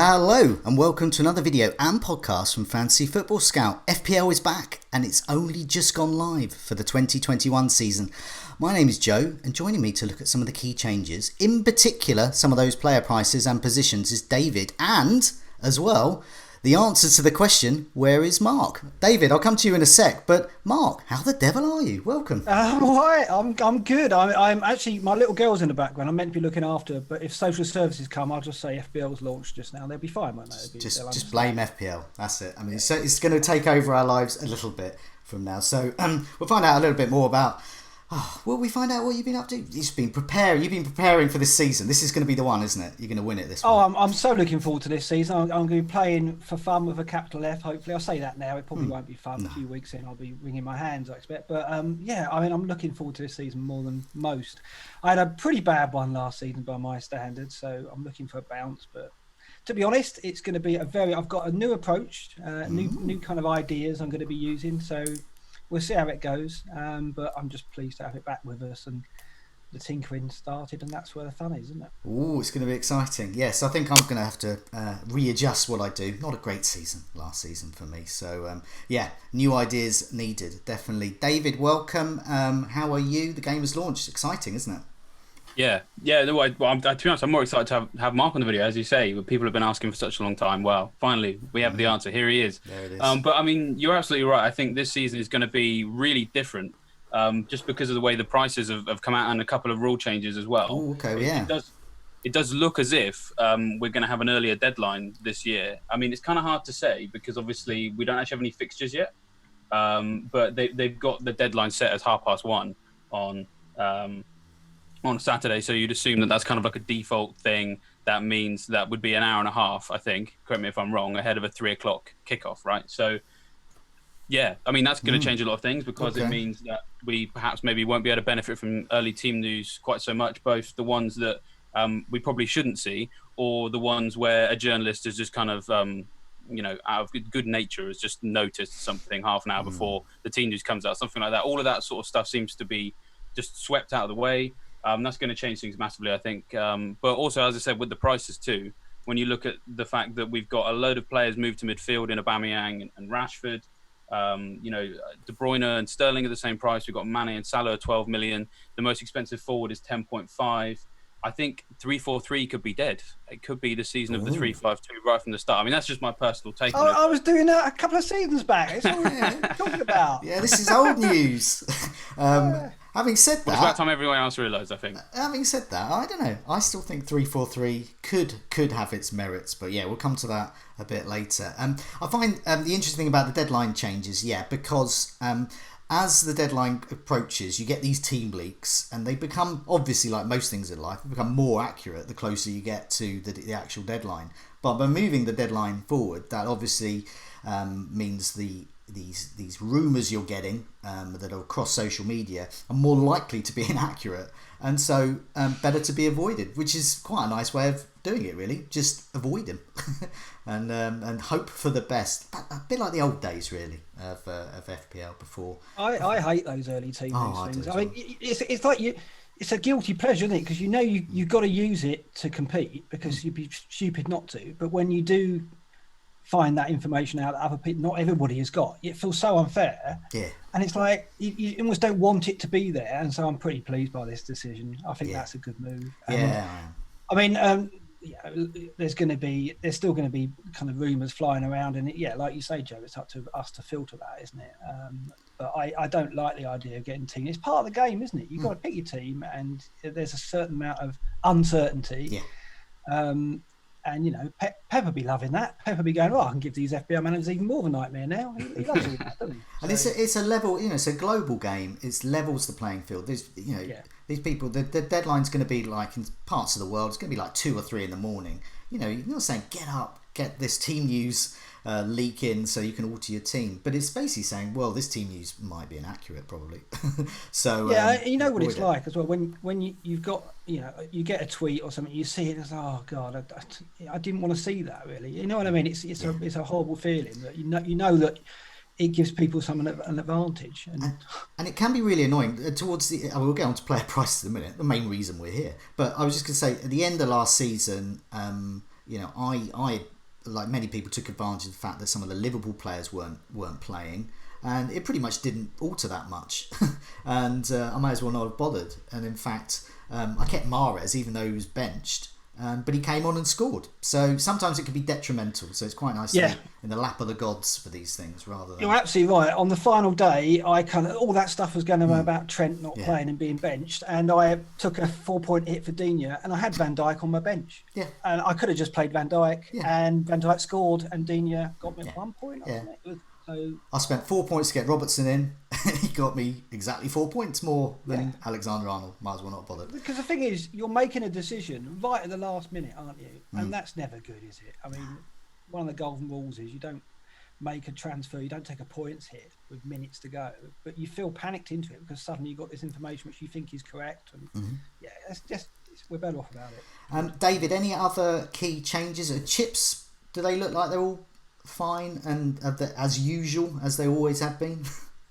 Hello and welcome to another video and podcast from Fantasy Football Scout. FPL is back and it's only just gone live for the 2021 season. My name is Joe and joining me to look at some of the key changes, in particular some of those player prices and positions, is David, and as well the answer to the question, where is Mark? David, I'll come to you in a sec, but Mark, how the devil are you? Welcome. I'm all right. I'm good. I'm actually, my little girl's in the background. I'm meant to be looking after her, but if social services come, I'll just say FPL's launched just now. They'll be fine, won't they? Just blame FPL. That's it. I mean, it's going to take over our lives a little bit from now. So we'll find out a little bit more about. Will we find out what you've been up to? You've been preparing for this season. This is going to be the one, isn't it? You're going to win it this one. I'm so looking forward to this season. I'm going to be playing for fun with a capital F, hopefully. I'll say that now. It probably won't be fun. No. A few weeks in, I'll be wringing my hands, I expect. But yeah, I mean, I'm looking forward to this season more than most. I had a pretty bad one last season by my standards, so I'm looking for a bounce. But to be honest, it's going to be I've got a new approach, new kind of ideas I'm going to be using. So we'll see how it goes, but I'm just pleased to have it back with us, and the tinkering started, and that's where the fun is, isn't it? Oh, it's going to be exciting. Yes, I think I'm going to have to readjust what I do. Not a great season last season for me, so yeah, new ideas needed, definitely. David, welcome. How are you? The game has launched. Exciting, isn't it? Yeah. To be honest, I'm more excited to have Mark on the video, as you say. People have been asking for such a long time. Well, finally, we have the answer. Here he is. There it is. But I mean, you're absolutely right. I think this season is going to be really different, just because of the way the prices have come out and a couple of rule changes as well. Oh, okay, yeah. It does look as if we're going to have an earlier deadline this year. I mean, it's kind of hard to say because obviously we don't actually have any fixtures yet. But they've got the deadline set as 1:30 on Saturday, so you'd assume that that's kind of like a default thing. That means that would be an hour and a half, I think, correct me if I'm wrong, ahead of a 3:00 kickoff, right? So yeah, I mean, that's going to change a lot of things because it means that we perhaps maybe won't be able to benefit from early team news quite so much, both the ones that we probably shouldn't see, or the ones where a journalist is just kind of out of good nature has just noticed something half an hour before the team news comes out, something like that. All of that sort of stuff seems to be just swept out of the way. That's going to change things massively, I think. But also, as I said, with the prices too, when you look at the fact that we've got a load of players moved to midfield in Aubameyang and Rashford, De Bruyne and Sterling are the same price. We've got Mane and Salah at 12 million. The most expensive forward is 10.5. I think 3-4-3 could be dead. It could be the season of the 3-5-2 right from the start. I mean, that's just my personal take on it. I was doing that a couple of seasons back. It's what I'm talking about. Yeah, this is old news. Having said that, it's about time everyone else realised, I think. Having said that, I don't know. I still think 3-4-3 could have its merits, but yeah, we'll come to that a bit later. I find the interesting thing about the deadline changes, because as the deadline approaches, you get these team leaks, and they become, obviously, like most things in life, they become more accurate the closer you get to the actual deadline. But by moving the deadline forward, that obviously means these rumours you're getting that are across social media are more likely to be inaccurate, and so better to be avoided, which is quite a nice way of doing it, really. Just avoid them and hope for the best. A bit like the old days, really, of FPL before. I hate those early team things. I mean, it's like it's a guilty pleasure, isn't it? Because you've got to use it to compete, because you'd be stupid not to. But when you do find that information out that other people, not everybody has got, it feels so unfair. Yeah. And it's like you almost don't want it to be there. And so I'm pretty pleased by this decision. I think that's a good move. I mean, there's still going to be kind of rumours flying around, and like you say, Joe, it's up to us to filter that, isn't it? But I don't like the idea of getting team. It's part of the game, isn't it? You've got to pick your team, and there's a certain amount of uncertainty. Yeah. And Pep will be loving that. Pep will be going, I can give these FPL managers even more of a nightmare now. He loves all that, doesn't he? And it's a level, it's a global game. It levels the playing field. There's, these people, the deadline's going to be like in parts of the world, it's going to be like 2 or 3 in the morning. You're not saying get up, get this team news leak in so you can alter your team, but it's basically saying, well, this team news might be inaccurate, probably. So you know what it's like as well when you've got you get a tweet or something, you see it as, oh god, I didn't want to see that, really. You know what I mean? It's a horrible feeling that you know that it gives people an advantage, and it can be really annoying towards the. We'll get on to player prices in a minute. The main reason we're here, but I was just going to say, at the end of last season, I like many people took advantage of the fact that some of the Liverpool players weren't playing, and it pretty much didn't alter that much. And I may as well not have bothered. And in fact, I kept Mahrez even though he was benched. But he came on and scored. So sometimes it can be detrimental. So it's quite nice to be in the lap of the gods for these things rather than... You're absolutely right. On the final day, I all that stuff was going on about Trent not playing and being benched. And I took a 4-point hit for Digne and I had Van Dijk on my bench. Yeah. And I could have just played Van Dijk and Van Dijk scored and Digne got me 1 point. I spent 4 points to get Robertson in. He got me exactly 4 points more than Alexander-Arnold. Might as well not bother. Because the thing is, you're making a decision right at the last minute, aren't you? And that's never good, is it? I mean, one of the golden rules is you don't make a transfer, you don't take a points hit with minutes to go, but you feel panicked into it because suddenly you've got this information which you think is correct. And we're better off about it. David, any other key changes? Chips, do they look like they're all fine and as usual as they always have been?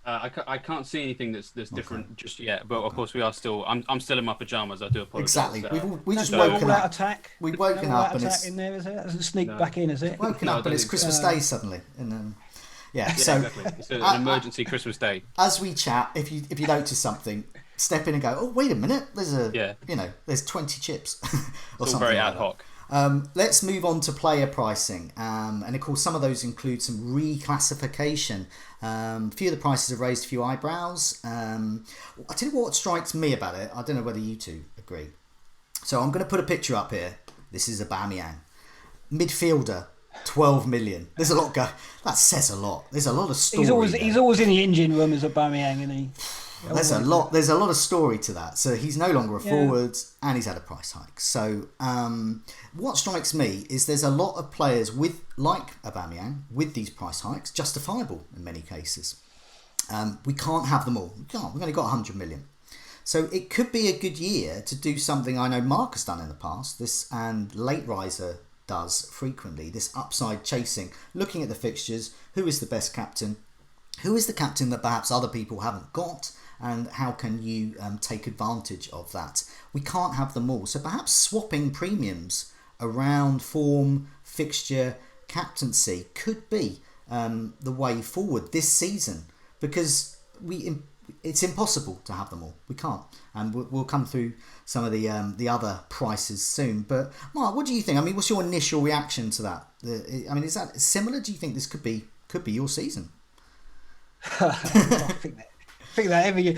I can't see anything that's different just yet, but of course we are still. I'm still in my pajamas. I do apologise. Exactly. We just woken up. Attack. We've woken up and it's in there, is it? Doesn't sneak back in, is it? Woken up and it's Christmas Day suddenly, and so exactly. It's an emergency Christmas Day. As we chat, if you notice something, step in and go, oh wait a minute, there's there's 20 chips or it's something. Very like ad hoc. Let's move on to player pricing, and of course some of those include some reclassification. A few of the prices have raised a few eyebrows. I tell you what strikes me about it. I don't know whether you two agree. So I'm going to put a picture up here. This is Aubameyang, midfielder, 12 million. There's a lot that says a lot. There's a lot of story. He's always in the engine room as Aubameyang, isn't he? There's a lot of story to that. So he's no longer a forward and he's had a price hike. So what strikes me is there's a lot of players like Aubameyang with these price hikes, justifiable in many cases. We can't have them all. We've only got 100 million. So it could be a good year to do something I know Mark has done in the past, and Late Riser does frequently, this upside chasing, looking at the fixtures, who is the best captain, who is the captain that perhaps other people haven't got, and how can you take advantage of that? We can't have them all. So perhaps swapping premiums around form, fixture, captaincy could be the way forward this season, because it's impossible to have them all. We can't. And we'll come through some of the other prices soon. But Mark, what do you think? I mean, what's your initial reaction to that? I mean, is that similar? Do you think this could be your season? I think that every year.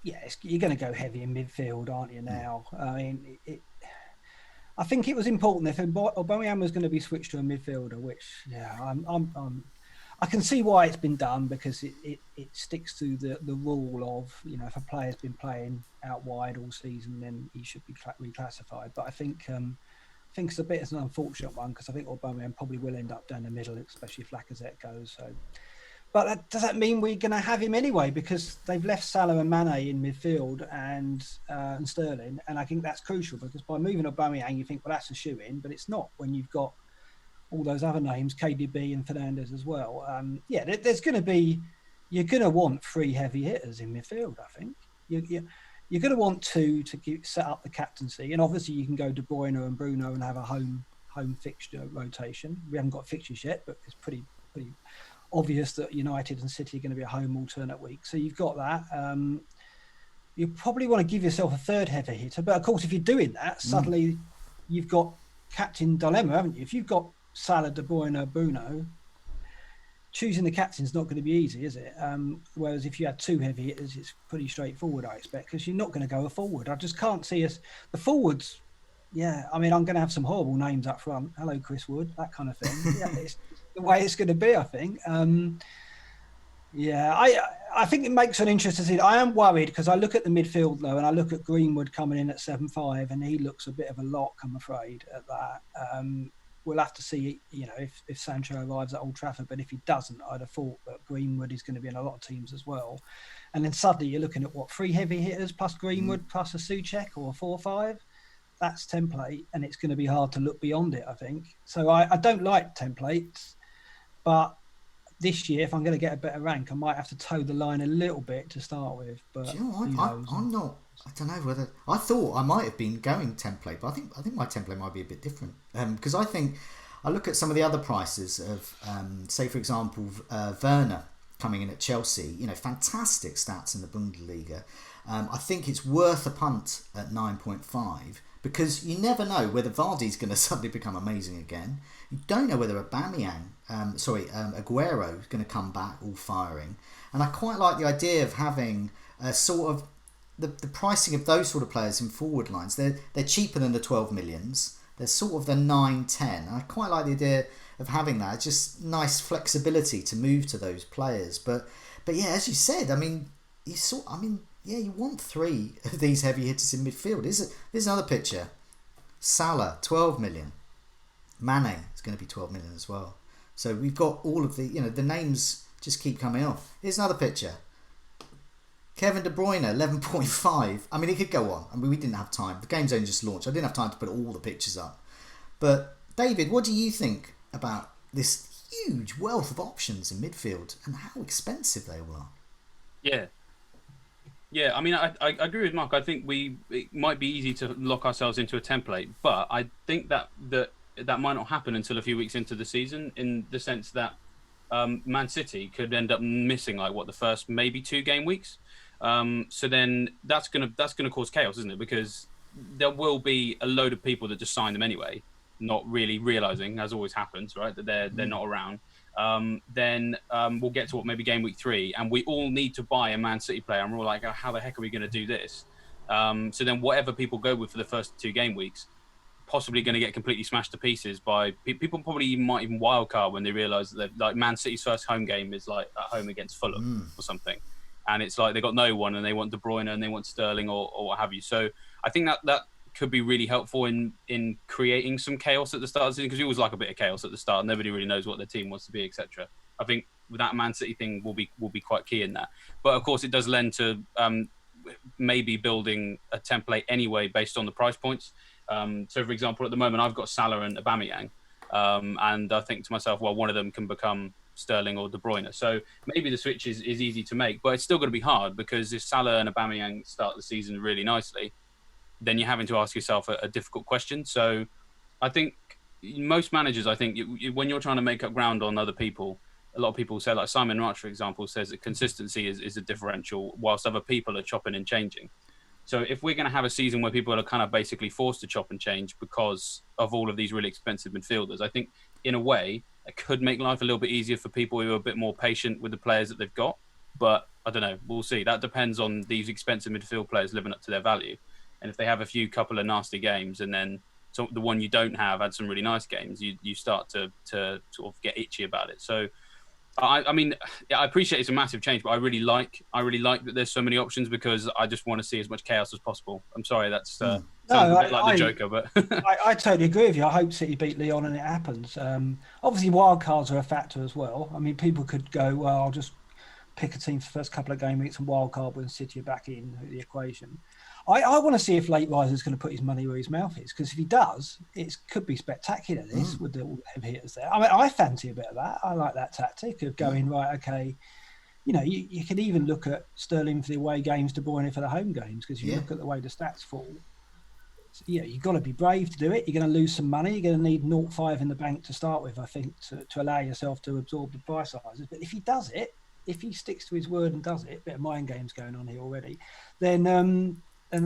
You're going to go heavy in midfield, aren't you? Now, I mean, I think it was important if Aubameyang was going to be switched to a midfielder, which I can see why it's been done, because it sticks to the rule of, if a player's been playing out wide all season, then he should be reclassified. But I think it's a bit of an unfortunate one, because I think Aubameyang probably will end up down the middle, especially if Lacazette goes. So. But does that mean we're going to have him anyway? Because they've left Salah and Mane in midfield and Sterling, and I think that's crucial, because by moving Aubameyang, you think, well, that's a shoe-in, but it's not when you've got all those other names, KDB and Fernandes as well. There's going to be, you're going to want 3 heavy hitters in midfield. I think you're going to want 2 to set up the captaincy, and obviously you can go De Bruyne and Bruno and have a home fixture rotation. We haven't got fixtures yet, but it's pretty obvious that United and City are going to be a home alternate week. So you've got that. You probably want to give yourself a 3rd heavy hitter. But of course, if you're doing that, suddenly you've got captain dilemma, haven't you? If you've got Salah, De Bruyne, Bruno, choosing the captain's not going to be easy, is it? Whereas if you had 2 heavy hitters, it's pretty straightforward, I expect, because you're not going to go a forward. I just can't see us. The forwards, I mean, I'm going to have some horrible names up front. Hello, Chris Wood, that kind of thing. It's the way it's going to be, I think. I think it makes an interesting scene. I am worried, because I look at the midfield, though, and I look at Greenwood coming in at 7.5, and he looks a bit of a lock, I'm afraid, at that. We'll have to see, if Sancho arrives at Old Trafford. But if he doesn't, I'd have thought that Greenwood is going to be in a lot of teams as well. And then suddenly you're looking at 3 heavy hitters plus Greenwood plus a Souček or a 4-5. That's template, and it's going to be hard to look beyond it, I think. So I don't like templates, but this year, if I'm going to get a better rank, I might have to toe the line a little bit to start with. But I'm I don't know whether I thought I might have been going template, but I think my template might be a bit different because I think I look at some of the other prices of say for example Werner coming in at Chelsea, fantastic stats in the Bundesliga. I think it's worth a punt at 9.5 because you never know whether Vardy's going to suddenly become amazing again. You don't know whether Aguero is going to come back all firing, and I quite like the idea of having a sort of the pricing of those sort of players in forward lines. They're cheaper than the 12 millions. They're sort of the 9-10. And I quite like the idea of having that. It's just nice flexibility to move to those players. But yeah, as you said, you want 3 of these heavy hitters in midfield. Here's another picture. Salah, 12 million. Mane is going to be 12 million as well. So we've got all of the names just keep coming off. Here's another picture. Kevin De Bruyne, 11.5. I mean, it could go on. I mean, we didn't have time. The game's only just launched. I didn't have time to put all the pictures up. But, David, what do you think about this huge wealth of options in midfield and how expensive they all are? Yeah, I mean, I agree with Mark. I think it might be easy to lock ourselves into a template, but I think that might not happen until a few weeks into the season, in the sense that Man City could end up missing the first maybe 2 game weeks. So then that's gonna cause chaos, isn't it? Because there will be a load of people that just sign them anyway, not really realizing, as always happens, right, that they're not around. Then we'll get to maybe game week 3, and we all need to buy a Man City player, and we're all like, oh, how the heck are we going to do this? So then whatever people go with for the first 2 game weeks, possibly going to get completely smashed to pieces by people. Probably might even wildcard when they realise that Man City's first home game is at home against Fulham or something, and it's they got no one, and they want De Bruyne and they want Sterling or what have you. So I think that could be really helpful in creating some chaos at the start of the season, because you always like a bit of chaos at the start. Nobody really knows what their team wants to be, etc. I think that Man City thing will be quite key in that. But of course, it does lend to maybe building a template anyway based on the price points. So, for example, at the moment, I've got Salah and Aubameyang, and I think to myself, well, one of them can become Sterling or De Bruyne. So maybe the switch is easy to make, but it's still going to be hard, because if Salah and Aubameyang start the season really nicely, then you're having to ask yourself a difficult question. So I think most managers, when you're trying to make up ground on other people, a lot of people say, like Simon March, for example, says that consistency is a differential, whilst other people are chopping and changing. So if we're going to have a season where people are kind of basically forced to chop and change because of all of these really expensive midfielders, I think in a way it could make life a little bit easier for people who are a bit more patient with the players that they've got. But I don't know, we'll see. That depends on these expensive midfield players living up to their value. And if they have a couple of nasty games, and then the one you don't have had some really nice games, you start to sort of get itchy about it. So I mean, I appreciate it's a massive change, but I really like that there's so many options, because I just want to see as much chaos as possible. I'm sorry, that's sounds a bit like the Joker, but I totally agree with you. I hope City beat Lyon and it happens. Obviously, wild cards are a factor as well. I mean, people could go, well, I'll just pick a team for the first couple of game weeks and wild card when City are back in the equation. I want to see if Late Riser is going to put his money where his mouth is, because if he does, it could be spectacular, this, with all the heavy hitters there. I mean, I fancy a bit of that. I like that tactic of going, right, okay, you can even look at Sterling for the away games, De Bruyne for the home games, because you look at the way the stats fall. So, you've got to be brave to do it. You're going to lose some money. You're going to need 0.5 in the bank to start with, I think, to allow yourself to absorb the price rises. But if he does it, if he sticks to his word and does it, a bit of mind games going on here already, then I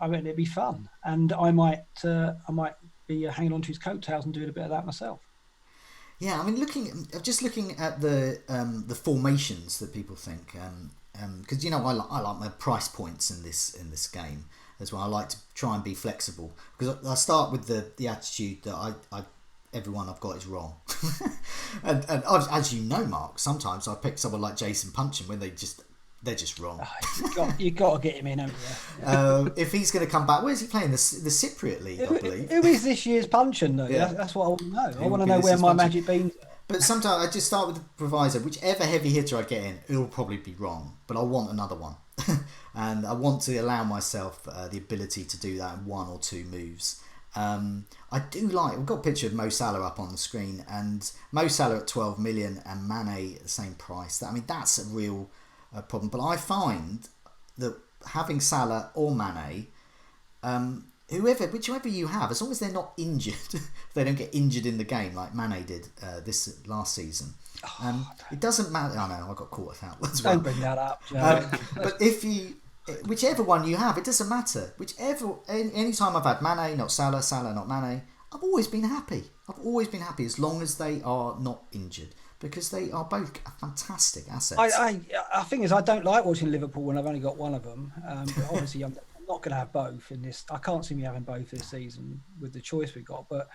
mean, it'd be fun, and I might be hanging on to his coattails and doing a bit of that myself. Yeah, I mean, just looking at the formations that people think, because I like my price points in this game as well. I like to try and be flexible, because I start with the attitude that everyone I've got is wrong, and as you know, Mark, sometimes I pick someone like Jason Punchin when they're just wrong. You've got to get him in, haven't you? If he's going to come back, where's he playing? The Cypriot League, I believe. Who is this year's Punchin, though? Yeah. That's what I want to know. I want to know where my magic beans are. But sometimes I just start with the proviso, whichever heavy hitter I get in, it'll probably be wrong, but I want another one. And I want to allow myself the ability to do that in 1 or 2 moves. I do like, we've got a picture of Mo Salah up on the screen, and Mo Salah at 12 million and Mane at the same price. I mean, that's a real problem. But I find that having Salah or Mane, whichever you have, as long as they're not injured, they don't get injured in the game like Mane did this last season. It doesn't matter. I know I got caught out as well. Don't bring that up, Joe. But whichever one you have, it doesn't matter. Any time I've had Mane, not Salah, Salah, not Mane, I've always been happy. As long as they are not injured, because they are both fantastic assets. I think is I don't like watching Liverpool when I've only got one of them. But obviously, I'm not going to have both in this. I can't see me having both this season with the choice we've got. But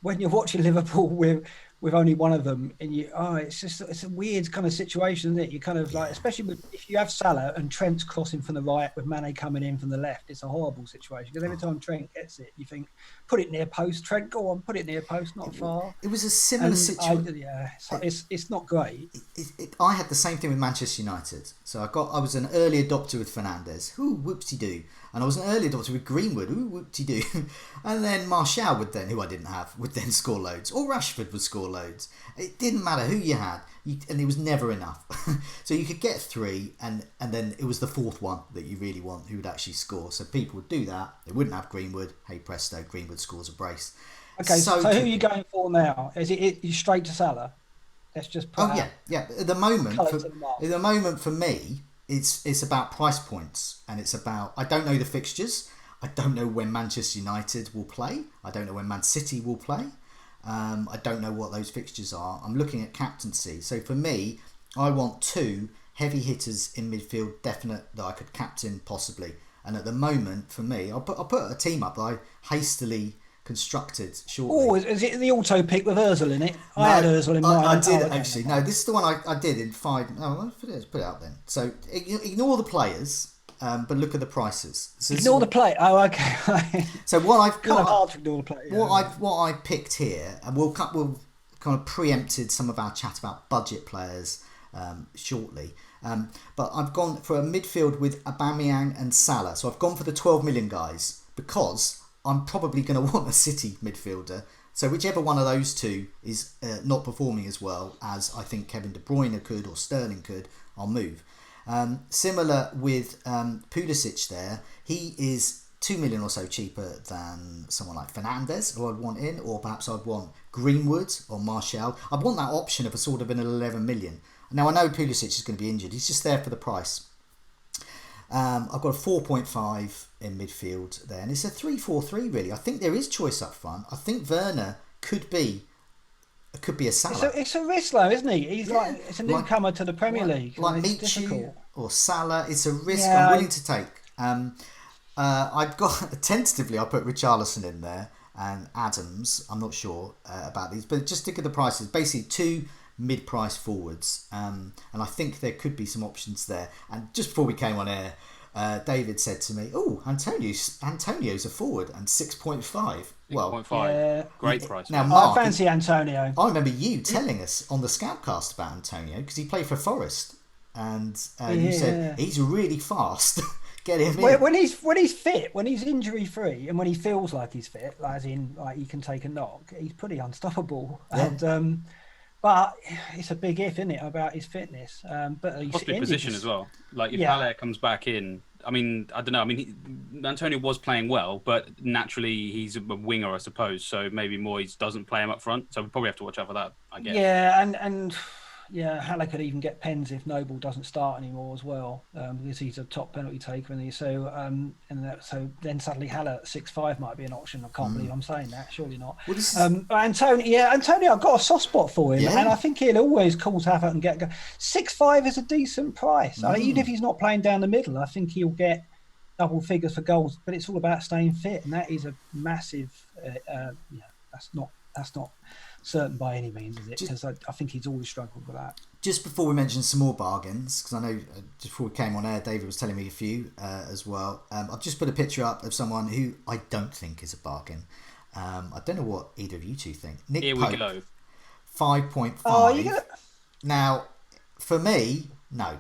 when you're watching Liverpool with only one of them, and it's a weird kind of situation, isn't it? You kind of like, especially if you have Salah and Trent's crossing from the right with Mane coming in from the left, it's a horrible situation because every time Trent gets it, you think, put it near post, Trent, go on, put it near post, not far. It was a similar situation. It's not great. I had the same thing with Manchester United. So I was an early adopter with Fernandes. Whoopsie-doo. And I was an early adopter with Greenwood. Whoop-de-doo. And then Martial who I didn't have, would then score loads. Or Rashford would score loads. It didn't matter who you had. And it was never enough. So you could get 3 and then it was the 4th one that you really want who would actually score. So people would do that. They wouldn't have Greenwood. Hey presto, Greenwood scores a brace. Okay, so who are you going for now? Is it straight to Salah? Let's just put yeah. At the moment for me, it's about price points, and it's about, I don't know the fixtures. I don't know when Manchester United will play. I don't know when Man City will play. I don't know what those fixtures are. I'm looking at captaincy. So for me, I want 2 heavy hitters in midfield, definite, that I could captain possibly. And at the moment, for me, I'll put a team up that I hastily constructed shortly. Oh, is it the auto pick with Ozil in it? No, I had Ozil in mine. I did actually. No, this is the one I did in 5. No, let's put it out then. So ignore the players, but look at the prices. So ignore the play. Oh, okay. So what I've kind of hard to ignore the play. What I picked here, and we'll kind of preempted some of our chat about budget players shortly. But I've gone for a midfield with Aubameyang and Salah. So I've gone for the 12 million guys because I'm probably going to want a City midfielder. So whichever one of those two is not performing as well as I think Kevin De Bruyne could or Sterling could, I'll move. Similar with Pulisic there. He is 2 million or so cheaper than someone like Fernandes, who I'd want in, or perhaps I'd want Greenwood or Martial. I'd want that option of a sort of an 11 million. Now I know Pulisic is going to be injured. He's just there for the price. I've got a 4.5 in midfield there, and it's a 3-4-3 really. I think there is choice up front. I think Werner could be a Salah. It's a risk though, isn't he? It's a newcomer to the Premier League. Like Michu or Salah, it's a risk I'm willing to take. I've got tentatively I put Richarlison in there and Adams. I'm not sure about these, but just think of the prices. Basically 2 mid-price forwards, and I think there could be some options there. And just before we came on air, David said to me, "Oh, Antonio's a forward and 6.5." Well, 6.5, great price. Now, Mark, I fancy Antonio. I remember you telling us on the Scoutcast about Antonio because he played for Forest, and you said he's really fast. Get him in. When he's fit, when he's injury free, and when he feels like he's fit, as in like he can take a knock, he's pretty unstoppable. Yeah. And but it's a big if, isn't it, about his fitness? But he's possibly position as well. Like if Haller comes back in, I mean, I don't know. I mean, Antonio was playing well, but naturally he's a winger, I suppose. So maybe Moyes doesn't play him up front. So we probably have to watch out for that, I guess. Yeah, and Haller could even get pens if Noble doesn't start anymore as well, because he's a top penalty taker, and so then suddenly Haller at 6'5" might be an option. I can't believe I'm saying that. Surely not. Well, Antonio, I've got a soft spot for him, and I think he'll always cause havoc and get 6'5" is a decent price. I mean, even if he's not playing down the middle, I think he'll get double figures for goals. But it's all about staying fit, and that is a massive. That's not certain by any means, is it? Because I think he's always struggled with that. Just before we mention some more bargains, because I know just before we came on air, David was telling me a few as well. I've just put a picture up of someone who I don't think is a bargain. I don't know what either of you two think. Nick Here Pope, we go. 5.5. Oh, Now, for me, no.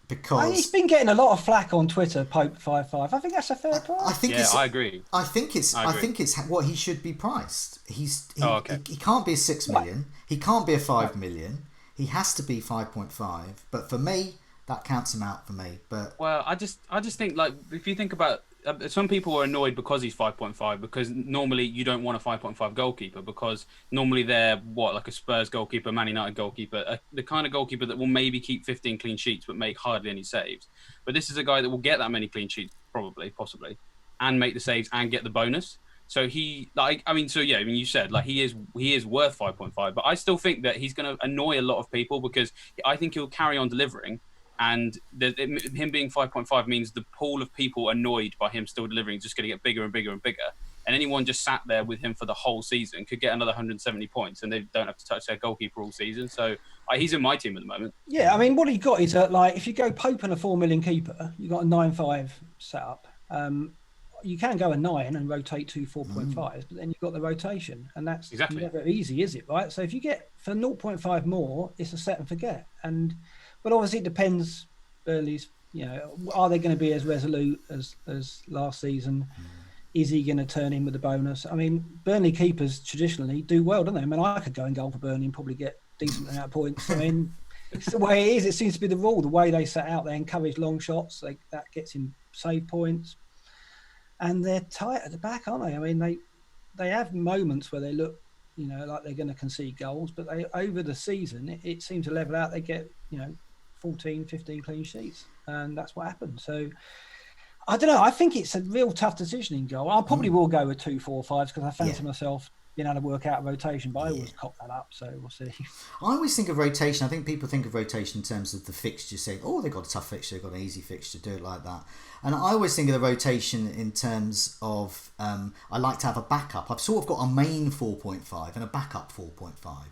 Because he's been getting a lot of flack on Twitter, Pope 5.5. I think that's a fair price. I agree. I think it's what he should be priced. He can't be a 6 million. He can't be a 5 million. He has to be 5.5. But for me, that counts him out for me. But well, I just think, like, if you think about, some people are annoyed because he's 5.5, because normally you don't want a 5.5 goalkeeper, because normally they're like a Spurs goalkeeper, Man United goalkeeper, the kind of goalkeeper that will maybe keep 15 clean sheets but make hardly any saves. But this is a guy that will get that many clean sheets, possibly, and make the saves and get the bonus. So you said, like, he is worth 5.5, but I still think that he's going to annoy a lot of people, because I think he'll carry on delivering. And him being 5.5 means the pool of people annoyed by him still delivering is just going to get bigger and bigger and bigger. And anyone just sat there with him for the whole season could get another 170 points, and they don't have to touch their goalkeeper all season. So he's in my team at the moment. Yeah, I mean, what he got is like, if you go Pope and a 4 million keeper, you got a 9.5 setup. You can go a 9 and rotate 2 4.5s, but then you've got the rotation, and that's never easy, is it? Right. So if you get for 0.5 more, it's a set and forget. But obviously it depends. Burnley's, are they going to be as resolute as last season? Is he going to turn in with the bonus? I mean, Burnley keepers traditionally do well, don't they? I mean, I could go and goal for Burnley and probably get decent amount of points. I mean, it's the way it is. It seems to be the rule. The way they set out, they encourage long shots. That gets him save points. And they're tight at the back, aren't they? I mean, they have moments where they look, like they're going to concede goals, but over the season, it seems to level out. They get, 14, 15 clean sheets, and that's what happened. So I don't know. I think it's a real tough decision in goal. I probably will go with 2 4-5s, because I fancy myself being able to work out a rotation, but I always cop that up, so we'll see. I always think of rotation. I think people think of rotation in terms of the fixture, saying, oh, they've got a tough fixture, they've got an easy fixture, do it like that. And I always think of the rotation in terms of, I like to have a backup. I've sort of got a main 4.5 and a backup 4.5,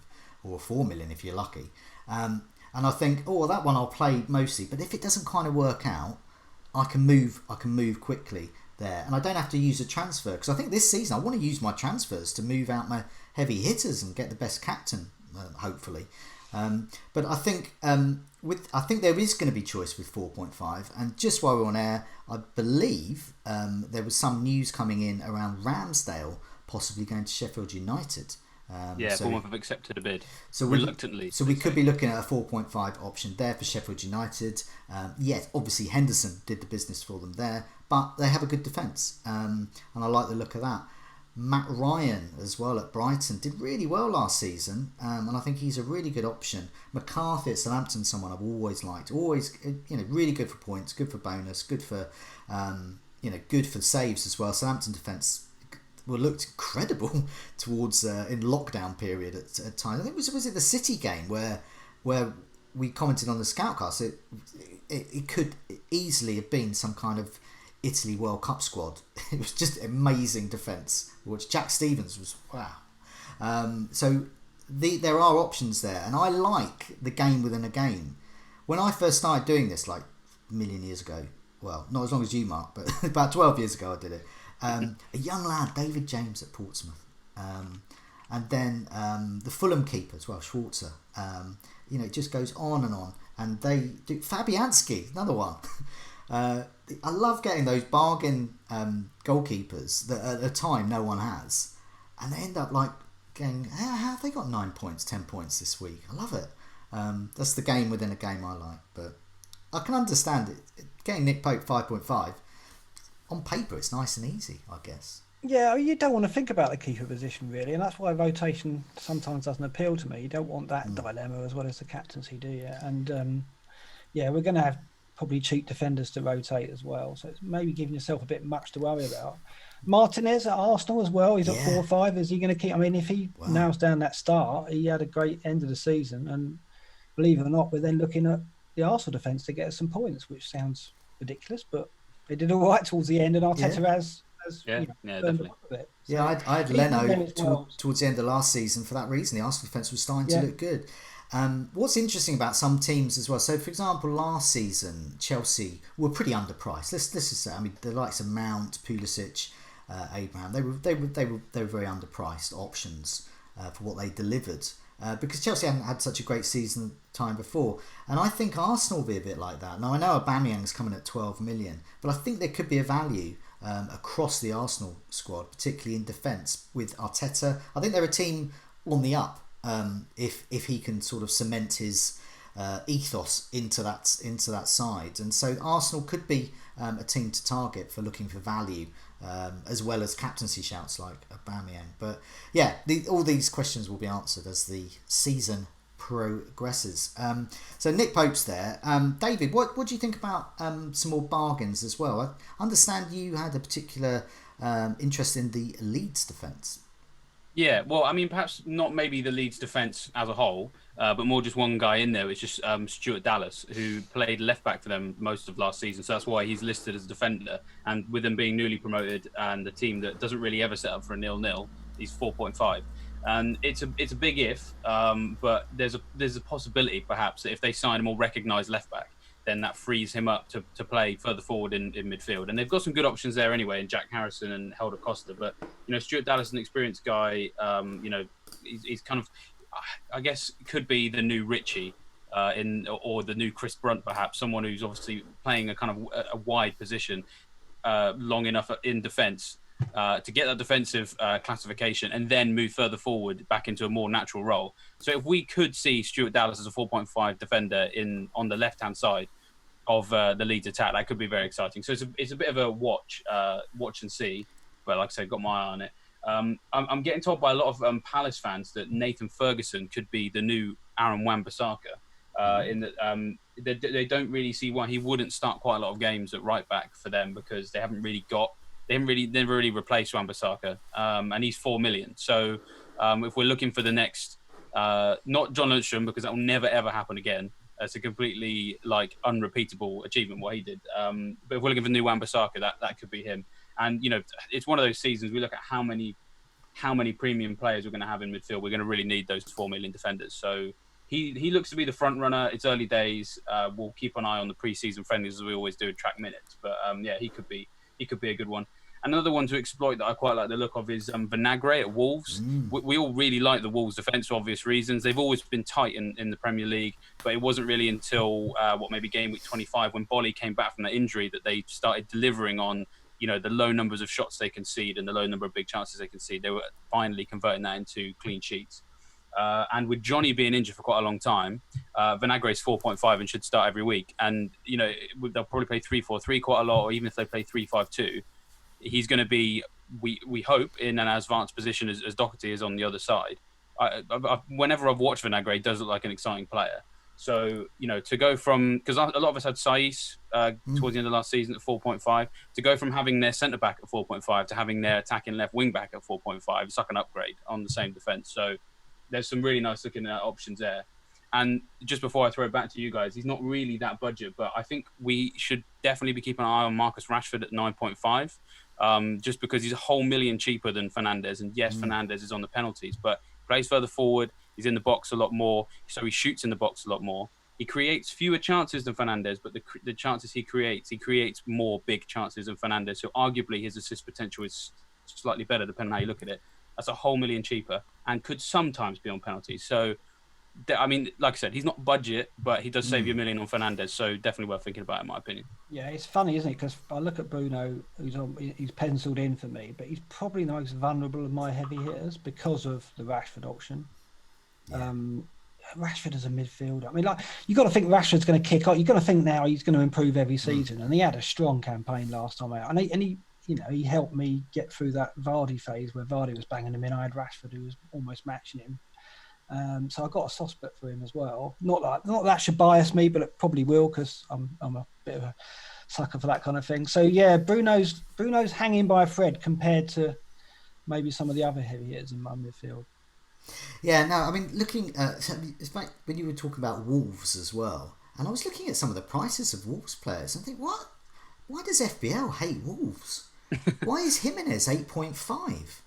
or 4 million if you're lucky. And I think, that one I'll play mostly. But if it doesn't kind of work out, I can move quickly there. And I don't have to use a transfer. Because I think this season I want to use my transfers to move out my heavy hitters and get the best captain, hopefully. But I think there is going to be choice with 4.5. And just while we're on air, I believe there was some news coming in around Ramsdale possibly going to Sheffield United. Bournemouth have accepted a bid, reluctantly. So we could be looking at a 4.5 option there for Sheffield United. Obviously Henderson did the business for them there, but they have a good defence, and I like the look of that. Matt Ryan as well at Brighton did really well last season, and I think he's a really good option. McCarthy at Southampton, someone I've always liked, really good for points, good for bonus, good for good for saves as well. Southampton defence looked incredible towards in lockdown period at times. I think was it the City game where we commented on the Scoutcast. It could easily have been some kind of Italy World Cup squad. It was just amazing defence, which Jack Stevens was wow. So there are options there, and I like the game within a game. When I first started doing this, like a million years ago, well, not as long as you, Mark, but about 12 years ago I did it. A young lad, David James at Portsmouth, and then the Fulham keeper as well, Schwarzer. It just goes on, and they do. Fabianski, another one. I love getting those bargain goalkeepers that at a time no one has, and they end up like going, how have they got 9 points, 10 points this week? I love it. That's the game within a game I like, but I can understand it. Getting Nick Pope 5.5. On paper, it's nice and easy, I guess. Yeah, you don't want to think about the keeper position, really, and that's why rotation sometimes doesn't appeal to me. You don't want that dilemma as well as the captaincy, do you? And, we're going to have probably cheap defenders to rotate as well, so it's maybe giving yourself a bit much to worry about. Martinez at Arsenal as well, he's at 4 or 5. Is he going to keep... I mean, if he nails down that start, he had a great end of the season, and believe it or not, we're then looking at the Arsenal defence to get us some points, which sounds ridiculous, but they did all right towards the end, and Arteta has definitely. So I had Leno towards the end of last season for that reason. The Arsenal defence was starting to look good. What's interesting about some teams as well, so for example last season Chelsea were pretty underpriced. Let's just say, I mean, the likes of Mount, Pulisic, Abraham, they were very underpriced options for what they delivered. Because Chelsea hadn't had such a great season time before. And I think Arsenal will be a bit like that. Now, I know Aubameyang's coming at 12 million, but I think there could be a value across the Arsenal squad, particularly in defence with Arteta. I think they're a team on the up if he can sort of cement his ethos into that side, and so Arsenal could be a team to target for looking for value, as well as captaincy shouts like Aubameyang. But yeah, all these questions will be answered as the season progresses. So Nick Pope's there. David, what do you think about some more bargains as well? I understand you had a particular interest in the Leeds defence. Yeah, well, I mean, perhaps not maybe the Leeds defence as a whole, but more just one guy in there. It's just Stuart Dallas, who played left back for them most of last season. So that's why he's listed as a defender. And with them being newly promoted and a team that doesn't really ever set up for a 0-0, he's 4.5. And it's a big if, but there's a possibility perhaps that if they sign a more recognised left back, then that frees him up to play further forward in midfield. And they've got some good options there anyway in Jack Harrison and Helder Costa. But, Stuart Dallas is an experienced guy. He's kind of, I guess, could be the new Richie or the new Chris Brunt, perhaps, someone who's obviously playing a kind of a wide position long enough in defence to get that defensive classification and then move further forward back into a more natural role. So if we could see Stuart Dallas as a 4.5 defender on the left-hand side of the Leeds attack, that could be very exciting. So it's a bit of a watch and see. But like I said, got my eye on it. I'm getting told by a lot of Palace fans that Nathan Ferguson could be the new Aaron Wan-Bissaka. In that they don't really see why he wouldn't start quite a lot of games at right back for them, because they never really replaced Wan-Bissaka, and he's 4 million. So if we're looking for the next, not John Lundstrom, because that will never ever happen again. It's a completely unrepeatable achievement what he did. But if we're looking for new Wan-Bissaka, that could be him. And it's one of those seasons. We look at how many premium players we're going to have in midfield. We're going to really need those 4 million defenders. So he looks to be the front runner. It's early days. We'll keep an eye on the pre-season friendlies as we always do and track minutes. But he could be a good one. Another one to exploit that I quite like the look of is Vinagre at Wolves. We all really like the Wolves defence for obvious reasons. They've always been tight in the Premier League, but it wasn't really until maybe game week 25 when Bolly came back from that injury that they started delivering on the low numbers of shots they concede and the low number of big chances they concede. They were finally converting that into clean sheets. And with Johnny being injured for quite a long time, Vinagre is 4.5 and should start every week. And they'll probably play 3-4-3 quite a lot, or even if they play 3-5-2. He's going to be, we hope, in an as advanced position as Doherty is on the other side. Whenever I've watched Vinagre, he does look like an exciting player. So, to go from, because a lot of us had Saiss towards the end of last season at 4.5, to go from having their centre-back at 4.5 to having their attacking left wing-back at 4.5, it's like an upgrade on the same defence. So there's some really nice looking options there. And just before I throw it back to you guys, he's not really that budget, but I think we should definitely be keeping an eye on Marcus Rashford at 9.5, just because he's a whole million cheaper than Fernandes. And yes, Fernandes is on the penalties, but plays further forward. He's in the box a lot more, so he shoots in the box a lot more. He creates fewer chances than Fernandes, but the chances he creates more big chances than Fernandes. So arguably his assist potential is slightly better, depending on how you look at it. That's a whole million cheaper and could sometimes be on penalties. So, I mean, like I said, he's not budget, but he does save you $1 million on Fernandes, so definitely worth thinking about, in my opinion. Yeah, it's funny, isn't it? Because I look at Bruno, he's penciled in for me, but he's probably the most vulnerable of my heavy hitters because of the Rashford option. Yeah. Rashford as a midfielder. I mean, you've got to think Rashford's going to kick off. You've got to think now he's going to improve every season, and he had a strong campaign last time out, and he helped me get through that Vardy phase where Vardy was banging him in. I had Rashford who was almost matching him. So I got a soft spot for him as well. Not that should bias me, but it probably will, because I'm a bit of a sucker for that kind of thing. So yeah, Bruno's hanging by a thread compared to maybe some of the other heavy hitters in my midfield. Yeah, no, I mean, looking at, it's like when you were talking about Wolves as well, and I was looking at some of the prices of Wolves players and think, what? Why does FPL hate Wolves? Why is Jimenez 8.5?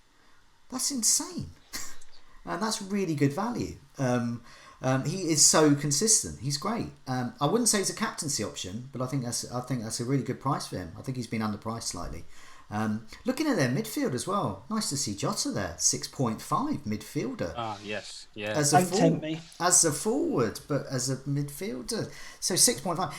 That's insane. And that's really good value. He is so consistent. He's great. I wouldn't say he's a captaincy option, but I think that's a really good price for him. I think he's been underpriced slightly. Looking at their midfield as well, nice to see Jota there, 6.5 midfielder. Ah, yes, yeah. As a forward, but as a midfielder, so 6.5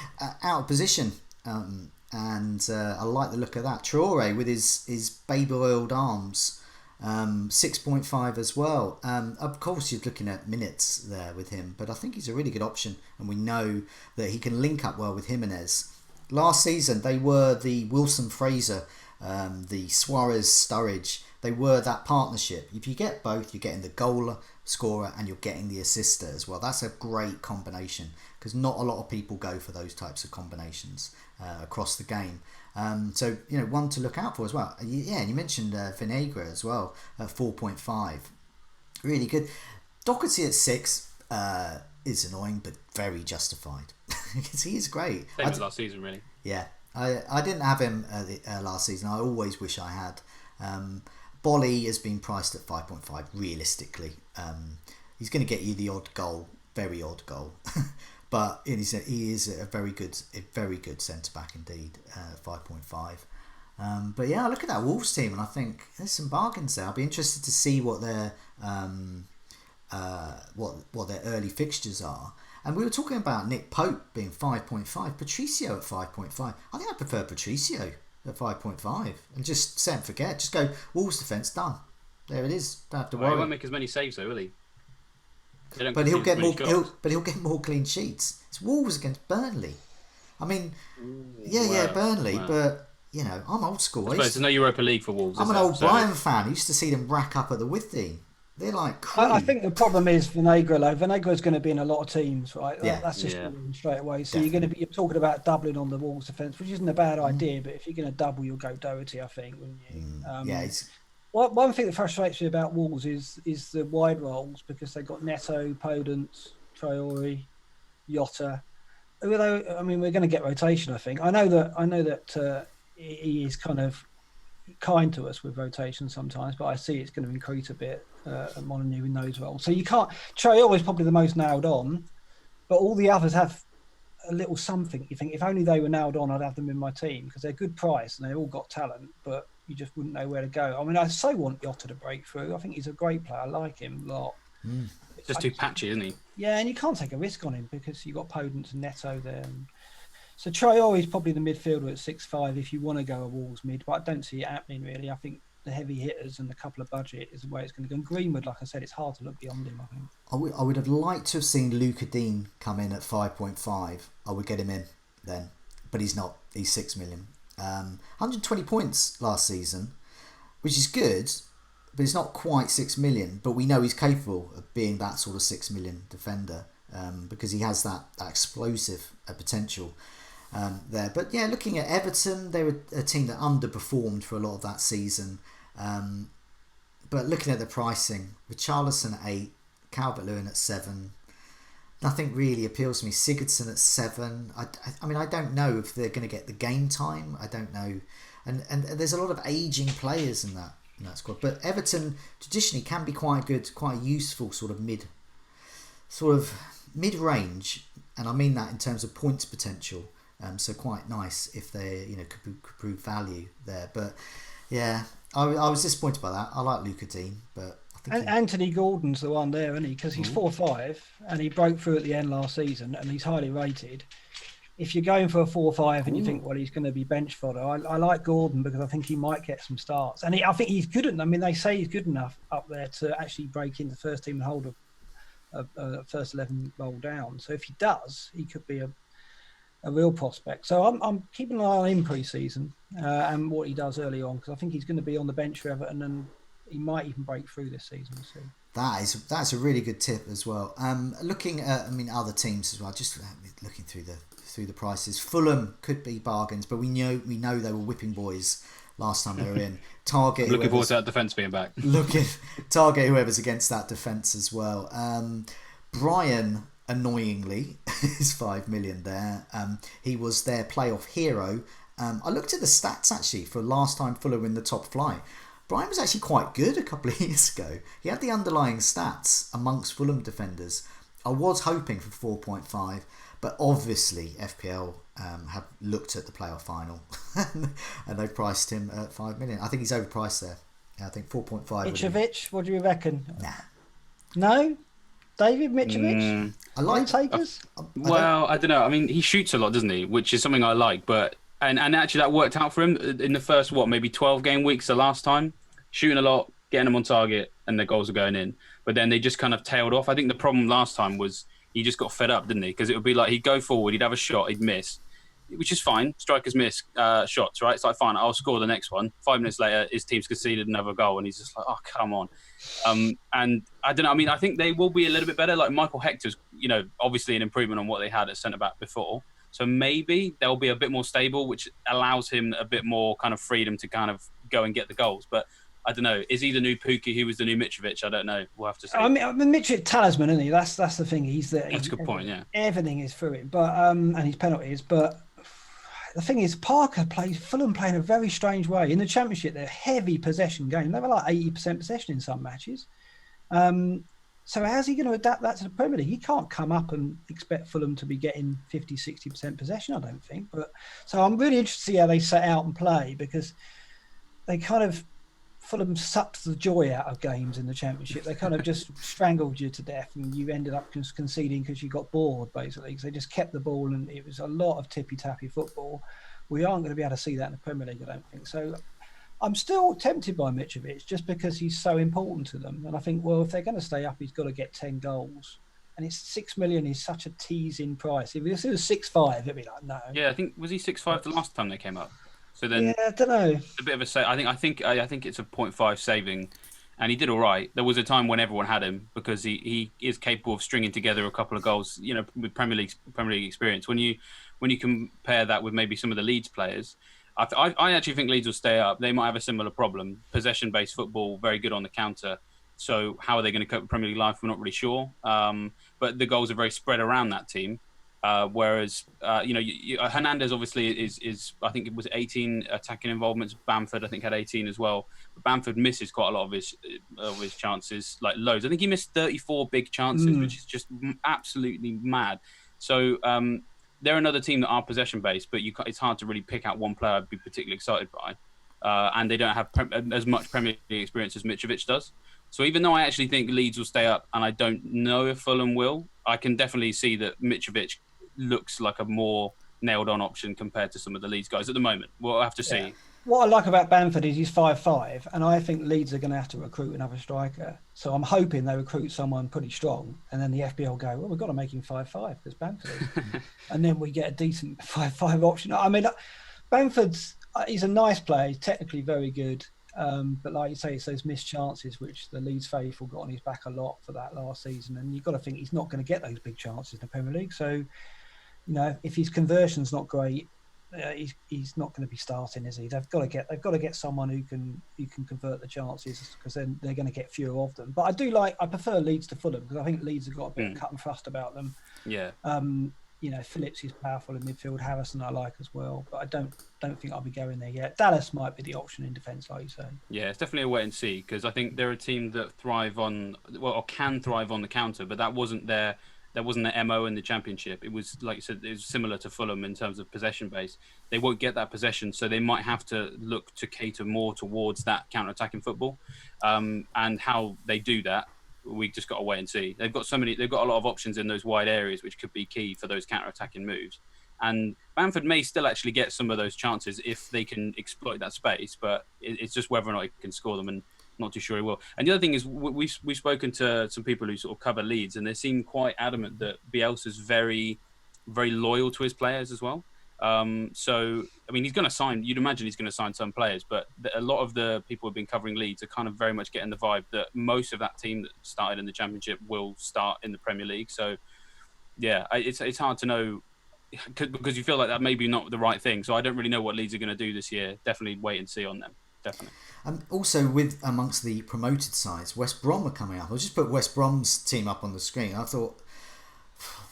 out of position. And I like the look of that. Traore with his baby oiled arms. 6.5 as well. Of course, you're looking at minutes there with him, but I think he's a really good option, and we know that he can link up well with Jimenez. Last season, they were the Wilson-Fraser, the Suarez-Sturridge. They were that partnership. If you get both, you're getting the goal scorer and you're getting the assister as well. That's a great combination because not a lot of people go for those types of combinations across the game. So, one to look out for as well. Yeah, and you mentioned Vinegra as well at 4.5. Really good. Doherty at 6 is annoying, but very justified because he is great. Same as last season, really. Yeah, I didn't have him last season. I always wish I had. Bolly has been priced at 5.5 realistically. He's going to get you the odd goal, very odd goal. But he is a very good centre-back indeed, 5.5. But yeah, I look at that Wolves team and I think there's some bargains there. I'll be interested to see what their early fixtures are. And we were talking about Nick Pope being 5.5, Patricio at 5.5. I think I prefer Patricio at 5.5 and just set and forget. Just go Wolves defence done. There it is. Don't have to worry. He won't make as many saves though, will he? But he'll get more. He'll get more clean sheets. It's Wolves against Burnley. I mean, Burnley. Wow. But I'm old school. I suppose there's no Europa League for Wolves. I'm an old Brighton fan. I used to see them rack up at the Withy. They're like cream. I think the problem is Vinegra. Vinegra's going to be in a lot of teams, right? Yeah. That's just straight away. So you're talking about doubling on the Wolves defence, which isn't a bad idea. But if you're going to double, you'll go Doherty, I think, wouldn't you? One thing that frustrates me about Wolves is the wide roles because they've got Neto, Podence, Traore, Jota. Although we're going to get rotation. I think I know that he is kind of kind to us with rotation sometimes, but I see it's going to increase a bit at Molineux in those roles. So you can't. Traore is probably the most nailed on, but all the others have a little something. You think if only they were nailed on, I'd have them in my team because they're good price and they've all got talent, but you just wouldn't know where to go. I so want Jota to break through. I think he's a great player. I like him a lot. Just too patchy, isn't he? Yeah, and you can't take a risk on him because you've got Podence and Neto there. So Traore is probably the midfielder at 6.5 if you want to go a Wolves mid, but I don't see it happening really. I think the heavy hitters and a couple of budget is the way it's going to go. And Greenwood, like I said, it's hard to look beyond him, I think. I would have liked to have seen Luca Dean come in at 5.5. I would get him in then, but he's not. He's 6 million. 120 points last season, which is good, but it's not quite 6 million. But we know he's capable of being that sort of 6 million defender because he has that explosive potential there. But yeah, looking at Everton, they were a team that underperformed for a lot of that season. But looking at the pricing, Richarlison at 8, Calvert-Lewin at 7. Nothing really appeals to me. Sigurdsson at 7. I don't know if they're going to get the game time. I don't know. And there's a lot of ageing players in that squad. But Everton traditionally can be quite good, quite a useful sort of mid-range. And I mean that in terms of points potential. So quite nice if they could prove value there. But yeah, I was disappointed by that. I like Luca Dean, but Anthony Gordon's the one there, isn't he? Because he's 4.5 and he broke through at the end last season and he's highly rated. If you're going for a 4.5 and you think, well, he's going to be bench fodder, I like Gordon because I think he might get some starts. And I think he's good enough. They say he's good enough up there to actually break into the first team and hold a first 11 role down. So if he does, he could be a real prospect. So I'm keeping an eye on him pre-season and what he does early on because I think he's going to be on the bench for Everton and he might even break through this season. We'll see. That's a really good tip as well. Looking at other teams as well. Just looking through the prices. Fulham could be bargains, but we know they were whipping boys last time they were in. Target. Looking forward to that defence being back. Target whoever's against that defence as well. Brian, annoyingly, is 5 million there. He was their playoff hero. I looked at the stats actually for last time Fulham in the top flight. Brian was actually quite good a couple of years ago. He had the underlying stats amongst Fulham defenders. I was hoping for 4.5, but obviously FPL have looked at the playoff final and they priced him at 5 million. I think he's overpriced there. I think 4.5. Mitrovic, what do you reckon? Nah. No? David Mitrovic? I like takers. I don't know. He shoots a lot, doesn't he? Which is something I like, but and actually that worked out for him in the first maybe 12 game weeks the last time, shooting a lot, getting them on target, and their goals are going in. But then they just kind of tailed off. I think the problem last time was he just got fed up, didn't he? Because it would be like he'd go forward, he'd have a shot, he'd miss, which is fine. Strikers miss shots, right? It's like, fine, I'll score the next one. 5 minutes later, his team's conceded another goal, and he's just like, oh, come on. And I don't know. I mean, I think they will be a little bit better. Like Michael Hector's, obviously an improvement on what they had at centre-back before. So maybe they'll be a bit more stable, which allows him a bit more kind of freedom to kind of go and get the goals. But I don't know. Is he the new Pukki? Who was the new Mitrovic? I don't know. We'll have to see. I mean Mitrovic talisman, isn't he? That's the thing. That's a good point. Yeah. Everything is through him, but and his penalties. But the thing is, Fulham playing a very strange way in the Championship. They're a heavy possession game. They were like 80% possession in some matches. So how's he going to adapt that to the Premier League? He can't come up and expect Fulham to be getting 50, 60% possession, I don't think. But so I'm really interested to see how they set out and play, because they kind of, Fulham sucked the joy out of games in the Championship. They kind of just strangled you to death, and you ended up just conceding because you got bored, basically. Because they just kept the ball, and it was a lot of tippy-tappy football. We aren't going to be able to see that in the Premier League, I don't think. So I'm still tempted by Mitrovic just because he's so important to them. And I think, well, if they're going to stay up, he's got to get 10 goals. And it's 6 million is such a teasing price. If it was 6.5, it'd be like, no. Yeah, I think, was he 6.5 the last time they came up? So then, yeah, I don't know. A bit of a I think it's a 0.5 saving, and he did all right. There was a time when everyone had him because he is capable of stringing together a couple of goals. With Premier League experience. When you compare that with maybe some of the Leeds players, I actually think Leeds will stay up. They might have a similar problem. Possession-based football, very good on the counter. So how are they going to cope with Premier League life? We're not really sure. But the goals are very spread around that team. Whereas, Hernandez obviously is I think it was 18 attacking involvements. Bamford, I think, had 18 as well. But Bamford misses quite a lot of his chances, like loads. I think he missed 34 big chances, which is just absolutely mad. So they're another team that are possession-based, but it's hard to really pick out one player I'd be particularly excited by. And they don't have as much Premier League experience as Mitrovic does. So even though I actually think Leeds will stay up, and I don't know if Fulham will, I can definitely see that Mitrovic looks like a more nailed-on option compared to some of the Leeds guys at the moment. We'll have to see. Yeah. What I like about Bamford is he's 5'5", and I think Leeds are going to have to recruit another striker. So I'm hoping they recruit someone pretty strong, and then the FPL go, well, we've got to make him 5'5" because Bamford is. And then we get a decent 5'5" option. I mean, Bamford's he's a nice player. He's technically very good. But like you say, it's those missed chances which the Leeds faithful got on his back a lot for that last season. And you've got to think he's not going to get those big chances in the Premier League. So, if his conversion's not great, he's not going to be starting, is he? They've got to get someone who can convert the chances, because then they're going to get fewer of them. But I prefer Leeds to Fulham, because I think Leeds have got a bit of cut and thrust about them. Yeah. Phillips is powerful in midfield. Harrison I like as well, but I don't think I'll be going there yet. Dallas might be the option in defence, like you say. Yeah, it's definitely a wait and see, because I think they're a team that can thrive on the counter, but that wasn't their MO in the Championship. It was, like you said, it was similar to Fulham in terms of possession base. They won't get that possession, so they might have to look to cater more towards that counter-attacking football. And how they do that, we just got to wait and see. They've got a lot of options in those wide areas, which could be key for those counter-attacking moves. And Bamford may still actually get some of those chances if they can exploit that space, but it's just whether or not he can score them, and not too sure he will. And the other thing is, we've spoken to some people who sort of cover Leeds, and they seem quite adamant that Bielsa's very, very loyal to his players as well. So, I mean, he's going to sign, you'd imagine he's going to sign some players, but a lot of the people who've been covering Leeds are kind of very much getting the vibe that most of that team that started in the Championship will start in the Premier League. So, yeah, it's hard to know, because you feel like that may be not the right thing. So I don't really know what Leeds are going to do this year. Definitely wait and see on them. Definitely. Also, with amongst the promoted sides, West Brom are coming up. I just put West Brom's team up on the screen. I thought,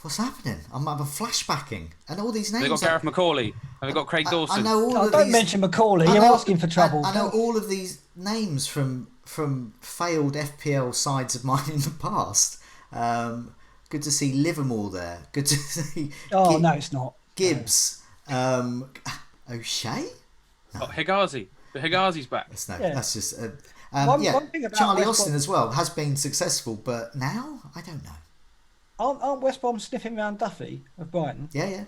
what's happening? I'm flashbacking, and all these names. They've got Gareth McCauley. They've got Craig Dawson. I know all of don't these. mention McCauley. You're asking for trouble. I know all of these names from failed FPL sides of mine in the past. Good to see Livermore there. Good to see. Oh no, it's not Gibbs. No. O'Shea. No. Hegazi. Hegazi's back. That's just. One thing about Charlie West Austin Brom, as well has been successful, but now I don't know. Aren't West Brom sniffing around Duffy of Brighton? Yeah.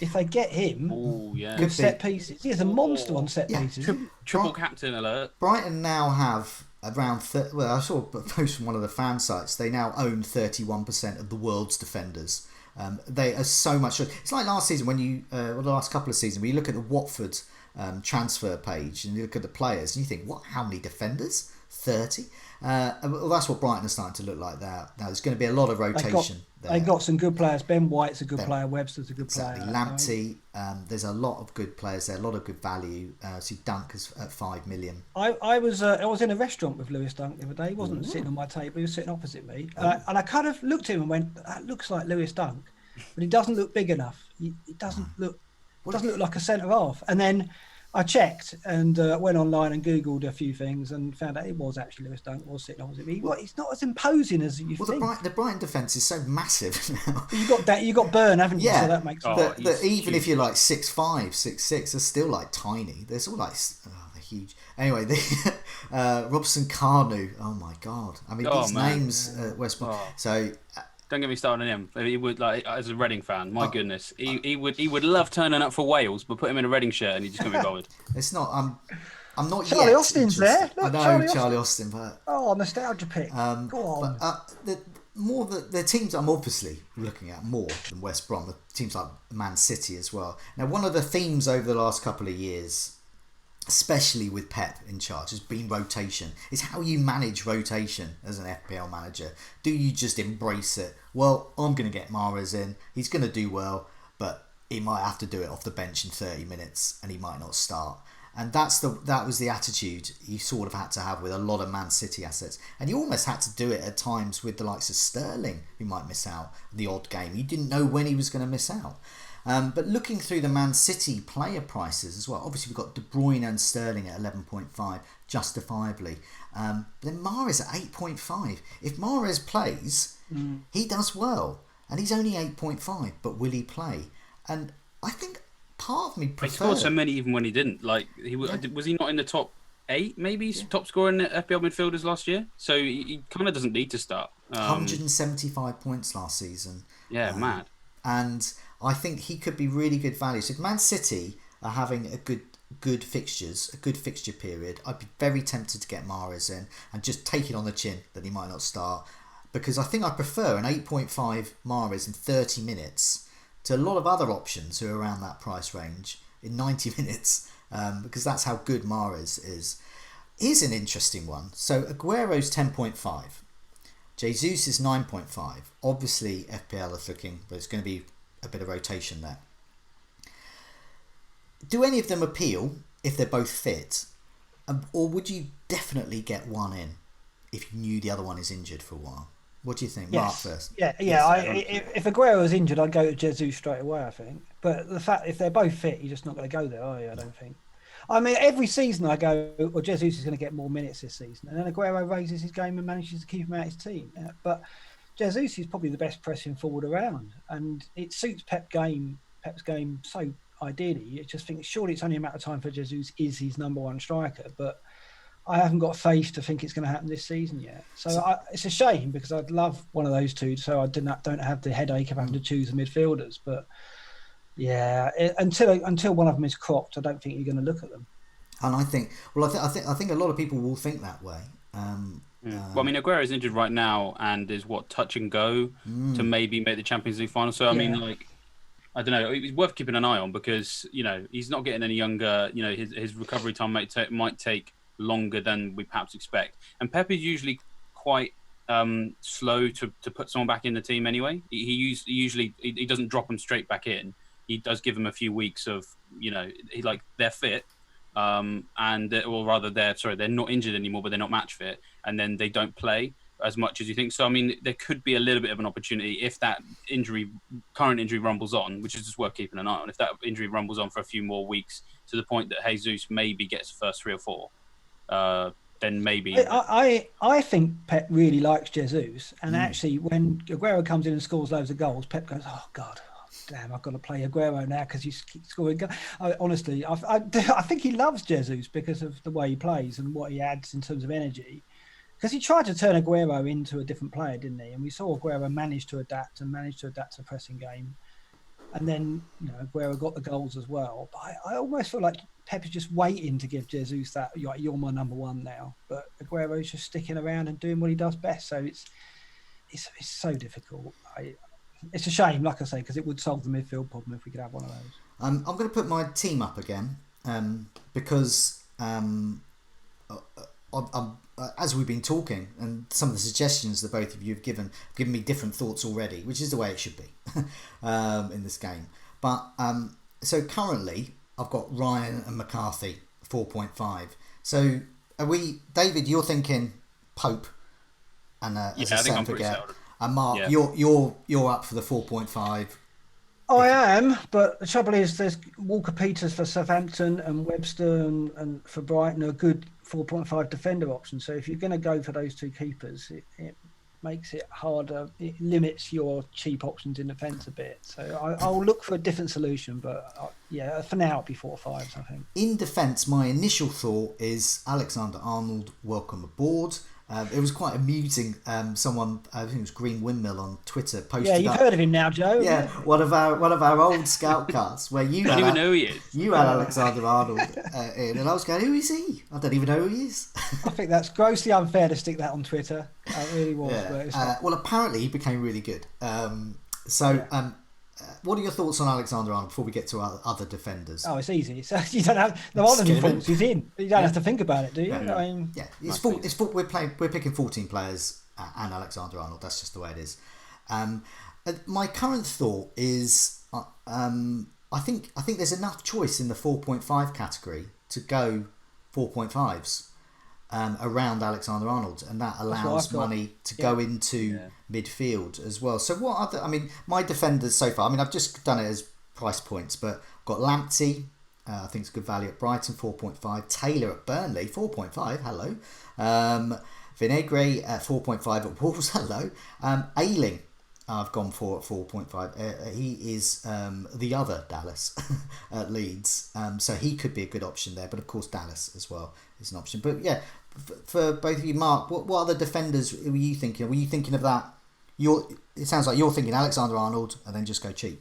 If they get him, with set pieces, he's a monster on set pieces. Triple captain alert. Brighton now have I saw a post from one of the fan sites. They now own 31% of the world's defenders. They are so much. It's like last season when the last couple of seasons, when you look at the Watford transfer page and you look at the players and you think, what? How many defenders? 30. Well, that's what Brighton are starting to look like now. There's going to be a lot of rotation. They got some good players. Ben White's a good player. Webster's a good player. Lamptey. There's a lot of good players there. A lot of good value. See, Dunk is at 5 million. I was in a restaurant with Lewis Dunk the other day. He wasn't sitting on my table. He was sitting opposite me, and I kind of looked at him and went, "That looks like Lewis Dunk, but he doesn't look big enough. He doesn't look like a centre half." And then I checked and went online and Googled a few things and found out it was actually Lewis Dunk was sitting opposite me. He's not as imposing as you think. The Brighton defence is so massive now. You got Byrne, haven't you? Yeah. So that makes sense. Even if you're like 6'5", 6'6", they're still like tiny. They're all like they're huge. Anyway, Robson Carnu. Oh my god! I mean, these names West Brom. So. Don't get me started on him. He would, like, as a Reading fan, my goodness, he would love turning up for Wales, but put him in a Reading shirt and he just couldn't be bothered. It's not. I'm not. Charlie yet Austin's there. Look, I know Charlie Austin, but nostalgia pick. Go on. But, the teams I'm obviously looking at more than West Brom, the teams like Man City as well. Now, one of the themes over the last couple of years, especially with Pep in charge, has been rotation. It's how you manage rotation as an FPL manager. Do you just embrace it? Well, I'm going to get Mahrez in. He's going to do well, but he might have to do it off the bench in 30 minutes and he might not start. And that was the attitude you sort of had to have with a lot of Man City assets. And you almost had to do it at times with the likes of Sterling, who might miss out the odd game. You didn't know when he was going to miss out. But looking through the Man City player prices as well, obviously we've got De Bruyne and Sterling at 11.5, justifiably. But then Mahrez at 8.5. If Mahrez plays, he does well. And he's only 8.5, but will he play? And I think part of me prefers... He scored so many even when he didn't. Like, was he not in the top 8, maybe? Yeah. Top scorer in the FPL midfielders last year? So he kind of doesn't need to start. 175 points last season. Yeah, mad. And I think he could be really good value. So if Man City are having a good fixture period, I'd be very tempted to get Mahrez in and just take it on the chin that he might not start, because I think I prefer an 8.5 Mahrez in 30 minutes to a lot of other options who are around that price range in 90 minutes, because that's how good Mahrez is. Here's an interesting one. So Aguero's 10.5. Jesus is 9.5. Obviously, FPL is looking, but it's going to be a bit of rotation there. Do any of them appeal if they're both fit? Or would you definitely get one in if you knew the other one is injured for a while? What do you think? Yes. Mark first. Yeah. If Aguero was injured, I'd go to Jesus straight away, I think. But the fact, if they're both fit, you're just not going to go there, are you? I don't think. I mean, every season I go, well, Jesus is going to get more minutes this season. And then Aguero raises his game and manages to keep him out of his team. Yeah. But Jesus is probably the best pressing forward around. And it suits Pep's game so ideally. You just think, surely it's only a matter of time for Jesus is his number one striker. But I haven't got faith to think it's going to happen this season yet. So it's a shame, because I'd love one of those two, so I don't have the headache of having to choose the midfielders. But yeah, until one of them is cropped, I don't think you're going to look at them. And I think a lot of people will think that way. Well, I mean, Aguero is injured right now and is touch and go to maybe make the Champions League final. So I mean, like, I don't know. It's worth keeping an eye on, because he's not getting any younger. His recovery time might take longer than we perhaps expect. And Pep is usually quite slow to put someone back in the team anyway. He usually doesn't drop them straight back in. He does give them a few weeks of, they're fit, they're not injured anymore, but they're not match fit, and then they don't play as much as you think. So I mean, there could be a little bit of an opportunity if that current injury rumbles on, which is just worth keeping an eye on. If that injury rumbles on for a few more weeks to the point that Jesus maybe gets the first 3 or 4, then maybe. I think Pep really likes Jesus, and actually when Aguero comes in and scores loads of goals, Pep goes, "Oh God, damn, I've got to play Aguero now because he's scoring goals." Honestly, I think he loves Jesus because of the way he plays and what he adds in terms of energy. Because he tried to turn Aguero into a different player, didn't he? And we saw Aguero manage to adapt to a pressing game. And then, Aguero got the goals as well. But I almost feel like Pep is just waiting to give Jesus that, you're my number one now. But Aguero's just sticking around and doing what he does best. So it's so difficult. It's a shame, like I say, because it would solve the midfield problem if we could have one of those. I'm going to put my team up again because as we've been talking, and some of the suggestions that both of you have given me different thoughts already, which is the way it should be in this game. But so currently I've got Ryan and McCarthy 4.5. So are we, David? You're thinking Pope and as a centre forget, and Mark, you're up for the 4.5. I am, but the trouble is there's Walker Peters for Southampton and Webster and for Brighton are good 4.5 defender options. So if you're going to go for those two keepers, it makes it harder. It limits your cheap options in defence a bit. So I'll look for a different solution, but for now it'll be 4.5s, I think. In defence, my initial thought is Alexander-Arnold, welcome aboard. It was quite amusing. Someone, I think it was Green Windmill on Twitter, posted. Yeah, you've heard of him now, Joe. Yeah, one of our old scout casts where you don't even know who he is. You had Alexander-Arnold in, and I was going, who is he? I don't even know who he is. I think that's grossly unfair to stick that on Twitter. It really was. Yeah. Well, apparently he became really good. What are your thoughts on Alexander-Arnold before we get to our other defenders? Oh, it's easy. So you don't have no other thoughts. He's in. You don't have to think about it, do you? We're picking 14 players and Alexander-Arnold. That's just the way it is. My current thought is, I think there's enough choice in the 4.5 category to go 4.5s. Around Alexander-Arnold, and that allows money to go into midfield as well. So what other? I mean, my defenders so far. I mean, I've just done it as price points, but I've got Lamptey. I think it's good value at Brighton, 4.5. Taylor at Burnley, 4.5. Hello. Vinagre at 4.5 at Wolves. Hello. Ayling, I've gone for at 4.5. He is the other Dallas at Leeds, so he could be a good option there. But of course, Dallas as well is an option. But yeah, for both of you, Mark, what other defenders were you thinking? Were you thinking of that? It sounds like you're thinking Alexander-Arnold and then just go cheap.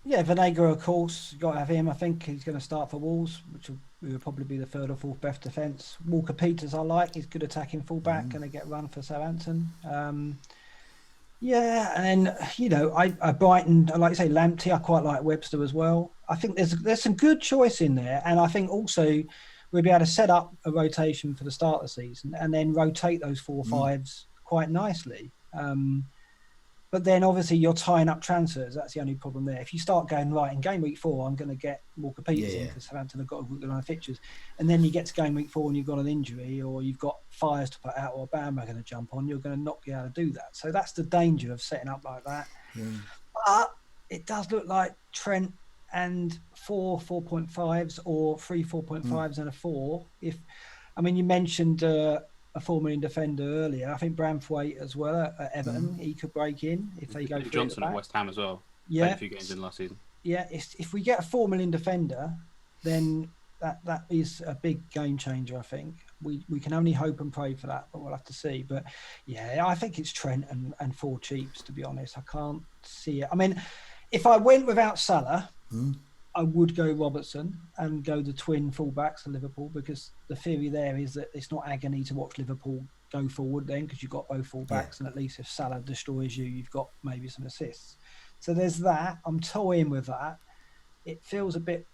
Yeah, Vinagre, of course, you've got to have him. I think he's going to start for Wolves, which will probably be the third or fourth best defence. Walker Peters, I like. He's good attacking fullback, going to get run for Southampton. Yeah, and then, I Brighton, like you say, Lamptey, I quite like Webster as well. I think there's some good choice in there, and I think also we'll be able to set up a rotation for the start of the season and then rotate those 4.5s quite nicely. But then obviously you're tying up transfers. That's the only problem there. If you start going, right, in game week 4, I'm going to get Walker Peters in because Southampton have got a good line of fixtures. And then you get to game week 4 and you've got an injury or you've got fires to put out or a bandwagon to jump on, you're going to not be able to do that. So that's the danger of setting up like that. But it does look like Trent and 4.5s or 3 4.5s and a 4. You mentioned a 4 million defender earlier. I think Branthwaite as well at Everton. He could break in if they go for Johnson at West Ham as well. Yeah, played a few games in last season. Yeah, if we get a 4 million defender, then that is a big game changer. I think we can only hope and pray for that, but we'll have to see. But yeah, I think it's Trent and 4 cheaps. To be honest, I can't see it. I mean, if I went without Salah. I would go Robertson and go the twin fullbacks for Liverpool because the theory there is that it's not agony to watch Liverpool go forward then because you've got both fullbacks and at least if Salah destroys you, you've got maybe some assists. So there's that. I'm toying with that. It feels a bit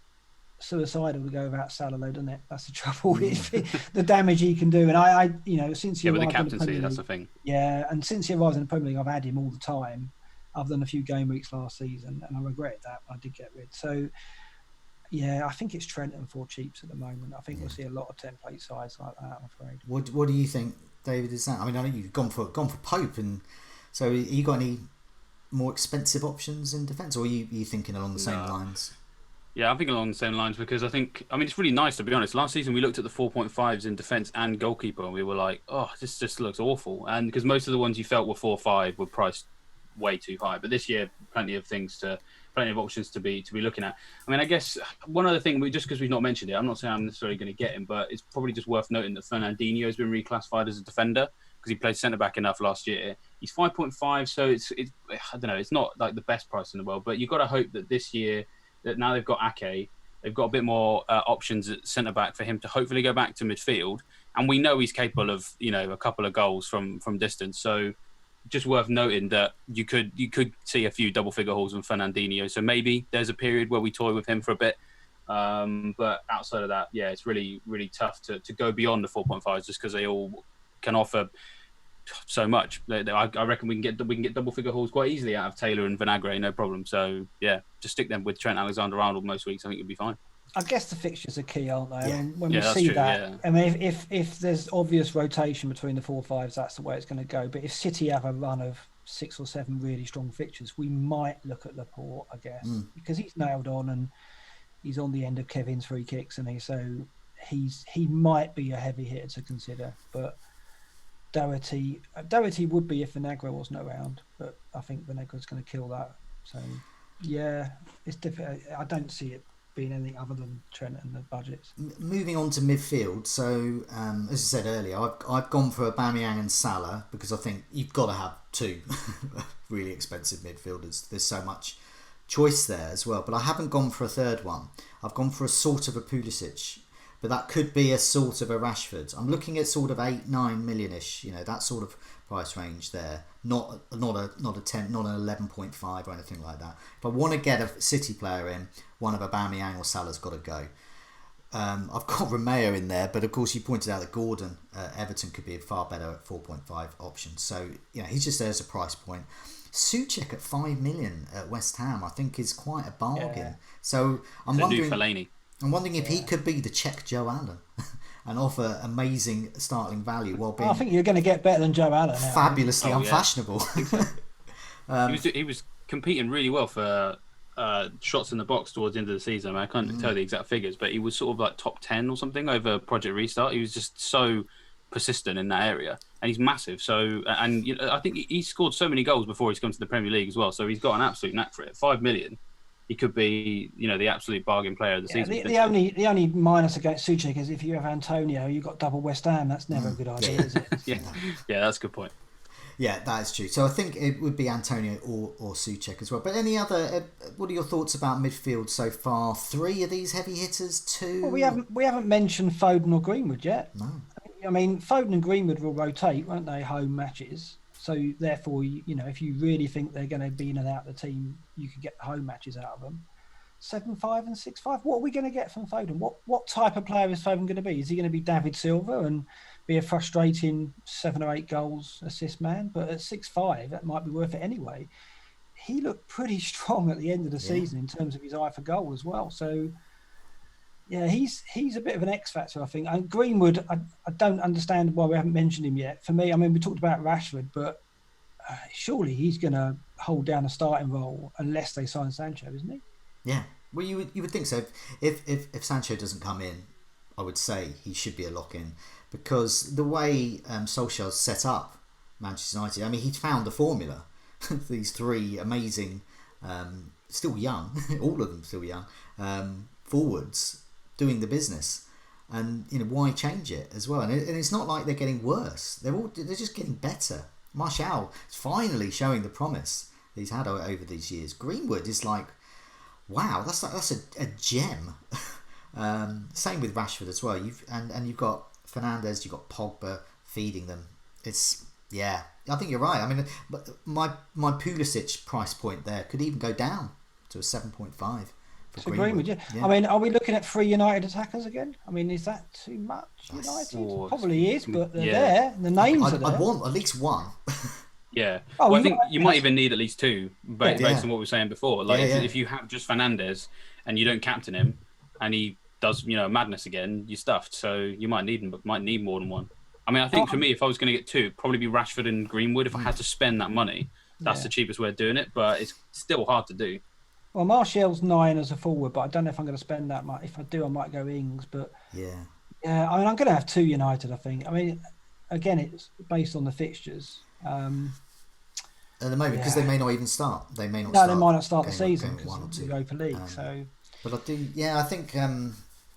suicidal to go without Salah though, doesn't it? That's the trouble. The damage he can do. And I since he with the arrived captaincy, in the Premier League, that's the thing. Yeah, and since he arrived in the Premier League, I've had him all the time. I've done a few game weeks last season and I regretted that. I did get rid. So, yeah, I think it's Trent and 4 cheaps at the moment. I think we'll see a lot of template sides like that, I'm afraid. What do you think, David, is that? I mean, I know you've gone for Pope, and so you got any more expensive options in defence, or are you thinking along the same lines? Yeah, I'm thinking along the same lines because it's really nice to be honest. Last season we looked at the 4.5s in defence and goalkeeper and we were like, oh, this just looks awful. And because most of the ones you felt were 4.5 were priced way too high, but this year plenty of options to be looking at. I mean, I guess one other thing, just because we've not mentioned it, I'm not saying I'm necessarily going to get him, but it's probably just worth noting that Fernandinho has been reclassified as a defender because he played centre back enough last year, He's 5.5, so it's I don't know. It's not like the best price in the world, but you've got to hope that this year, that now they've got Ake, they've got a bit more options at centre back for him to hopefully go back to midfield, and we know he's capable of a couple of goals from distance. So just worth noting that you could see a few double figure hauls on Fernandinho. So maybe there's a period where we toy with him for a bit. But outside of that, yeah, it's really, really tough to go beyond the 4.5s just because they all can offer so much. I reckon we can get double figure hauls quite easily out of Taylor and Vinagre, no problem. So yeah, just stick them with Trent Alexander-Arnold most weeks. I think you'll be fine. I guess the fixtures are key, aren't they? Yeah. And when we see true, that, yeah. I mean, if there's obvious rotation between the 4-5s, that's the way it's going to go. But if City have a run of 6 or 7 really strong fixtures, we might look at Laporte, I guess, because he's nailed on and he's on the end of Kevin's free kicks, and he might be a heavy hitter to consider. But Doherty would be if Vinagre wasn't around, but I think Vinagre's going to kill that. So yeah, it's difficult. I don't see it being anything other than Trent and the budgets. Moving on to midfield, so as I said earlier, I've gone for Aubameyang and Salah because I think you've got to have 2 really expensive midfielders. There's so much choice there as well, but I haven't gone for a third one. I've gone for a sort of a Pulisic, but that could be a sort of a Rashford. I'm looking at sort of 8-9 million-ish, that sort of price range there. Not a 10, not an 11.5 or anything like that. If I want to get a City player in, one of Aubameyang or Salah's got to go. I've got Romeo in there, but of course you pointed out that Gordon, Everton could be a far better 4.5 option. So he's just there as a price point. Souček at 5 million at West Ham, I think, is quite a bargain. Yeah. So I'm wondering if he could be the Czech Joe Allen and offer amazing startling value while being. I think you're going to get better than Joe Allen. Fabulously unfashionable. He was competing really well for shots in the box towards the end of the season. I can't tell the exact figures, but he was sort of like top 10 or something over Project Restart. He was just so persistent in that area, and he's massive. So, and I think he scored so many goals before he's come to the Premier League as well. So he's got an absolute knack for it. 5 million. He could be, the absolute bargain player of the season. The only minus against Souček is if you have Antonio, you've got double West Ham. That's never a good idea, is it? Yeah, that's a good point. Yeah, that is true. So I think it would be Antonio or Souček as well. But any other? What are your thoughts about midfield so far? 3 of these heavy hitters, 2. Well, we haven't mentioned Foden or Greenwood yet. No. I mean, Foden and Greenwood will rotate, won't they? Home matches. So therefore, if you really think they're going to be in and out of the team, you could get the home matches out of them. 7-5 and 6-5. What are we going to get from Foden? What type of player is Foden going to be? Is he going to be David Silva and be a frustrating 7 or 8 goals assist man? But at 6-5, that might be worth it anyway. He looked pretty strong at the end of the season in terms of his eye for goal as well. So yeah, he's a bit of an X factor, I think. And Greenwood, I don't understand why we haven't mentioned him yet. For me, I mean, we talked about Rashford, but surely he's going to hold down a starting role unless they sign Sancho, isn't he? Yeah, well, you would think so. If Sancho doesn't come in, I would say he should be a lock-in, because the way Solskjaer's set up Manchester United, I mean, he's found the formula. These 3 amazing, still young, all of them still young, forwards doing the business, and why change it as well? And it's not like they're getting worse; they're just getting better. Martial is finally showing the promise he's had over these years. Greenwood is like, wow, that's a gem. Same with Rashford as well. You've got Fernandes, you've got Pogba feeding them. I think you're right. I mean, but my Pulisic price point there could even go down to a 7.5. So Greenwood, yeah. I mean, are we looking at 3 United attackers again? I mean, is that too much? United probably is, but they're there. The names are there. I'd want at least 1. Yeah. Well, I think you might even need at least 2, based on what we were saying before. Like, if you have just Fernandes and you don't captain him, and he does, madness again, you're stuffed. So you might need more than 1. I mean, I think for me, if I was going to get 2, it'd probably be Rashford and Greenwood. If I had to spend that money, that's the cheapest way of doing it. But it's still hard to do. Well, Martial's 9 as a forward, but I don't know if I'm going to spend that much. If I do, I might go Ings. But I mean, I'm going to have 2 United, I think. I mean, again, it's based on the fixtures. At the moment, because they may not even start. They might not start the season because of the Europa League. So, but I do. Yeah, I think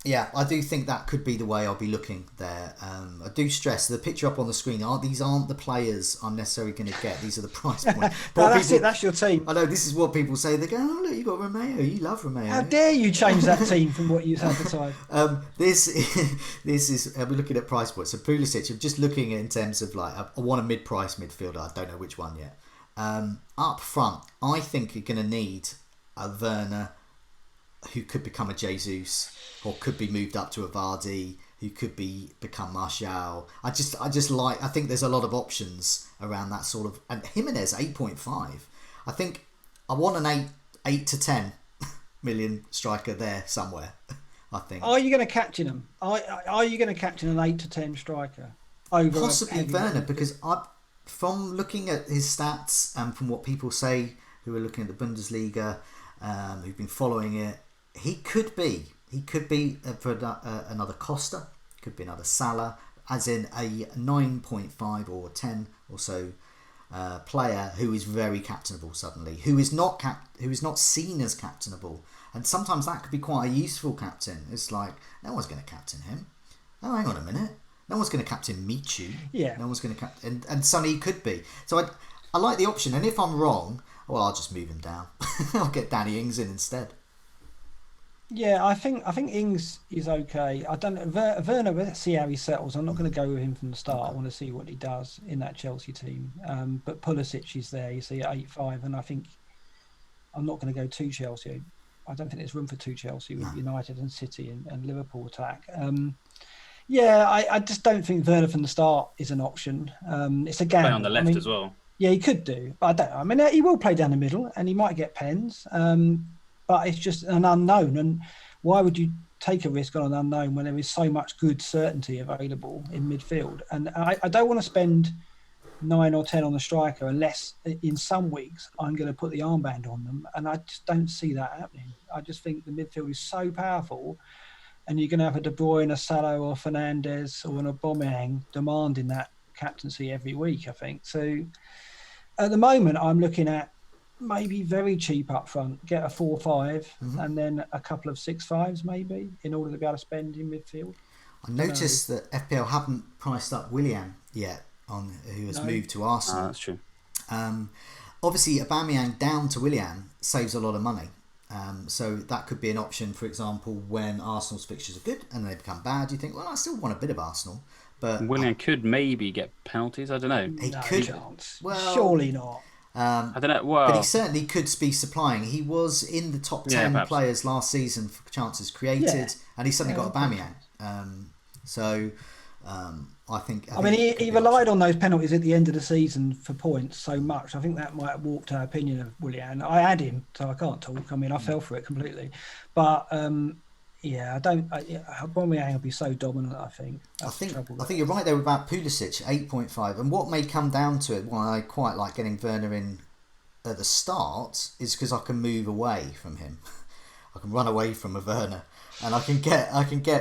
Yeah, I do think that could be the way I'll be looking there. I do stress the picture up on the screen. These aren't the players I'm necessarily going to get. These are the price points. No, that's it. That's your team. I know this is what people say. They go, "Oh look, you got Romeo. You love Romeo." How dare you change that team from what you advertised? This is we're looking at price points. So Pulisic, I'm just looking in terms of like I want a mid-price midfielder. I don't know which one yet. Up front, I think you're going to need a Werner, who could become a Jesus, or could be moved up to a Vardy, who could become Martial. I think there's a lot of options around that sort of. And Jimenez 8.5. I think I want an 8 to 10 million striker there somewhere. I think. Are you going to captain him? Are you going to captain an 8 to 10 striker over possibly Werner? Because from looking at his stats and from what people say who are looking at the Bundesliga, who've been following it. He could be for another Costa, could be another Salah, as in a 9.5 or 10 or so player who is very captainable suddenly, who is not seen as captainable, and sometimes that could be quite a useful captain. It's like no one's going to captain him. Oh, hang on a minute, no one's going to captain Michu. Yeah, no one's going to captain, and suddenly he could be. So I like the option, and if I'm wrong, well, I'll just move him down. I'll get Danny Ings in instead. Yeah, I think Ings is okay. I don't know. Werner, let's see how he settles. I'm not going to go with him from the start. I want to see what he does in that Chelsea team. But Pulisic is there, you see, at 8.5, and I think I'm not going to go to Chelsea. I don't think there's room for two Chelsea with United and City and Liverpool attack. I just don't think Werner from the start is an option. It's a gamble. Play on the left as well. Yeah, he could do, but I don't know. I mean, he will play down the middle, and he might get pens. But it's just an unknown, and why would you take a risk on an unknown when there is so much good certainty available in midfield? And I don't want to spend 9 or 10 on the striker unless in some weeks I'm going to put the armband on them, and I just don't see that happening. I just think the midfield is so powerful, and you're going to have a De Bruyne, a Salah, or Fernandes, or an Aubameyang demanding that captaincy every week, I think. So at the moment, I'm looking at maybe very cheap up front, get a 4-5 and then a couple of 6-5s maybe in order to be able to spend in midfield. I noticed that FPL haven't priced up Willian yet, who has moved to Arsenal. That's true. Obviously, Aubameyang down to Willian saves a lot of money. So that could be an option, for example, when Arsenal's fixtures are good and they become bad. You think, well, I still want a bit of Arsenal. But Willian could maybe get penalties. I don't know. He could. Chance. Well, surely not. I don't know. Well, but he certainly could be supplying. He was in the top 10 players last season for chances created, and he suddenly got Aubameyang. I think. I mean, he relied on those penalties at the end of the season for points so much. I think that might have warped our opinion of Willian. I had him, so I can't talk. I mean, I fell for it completely. But I don't. Aubameyang will be so dominant. I think you're right there about Pulisic 8.5, and what may come down to it. Why I quite like getting Werner in at the start is because I can move away from him. I can run away from a Werner, and I can get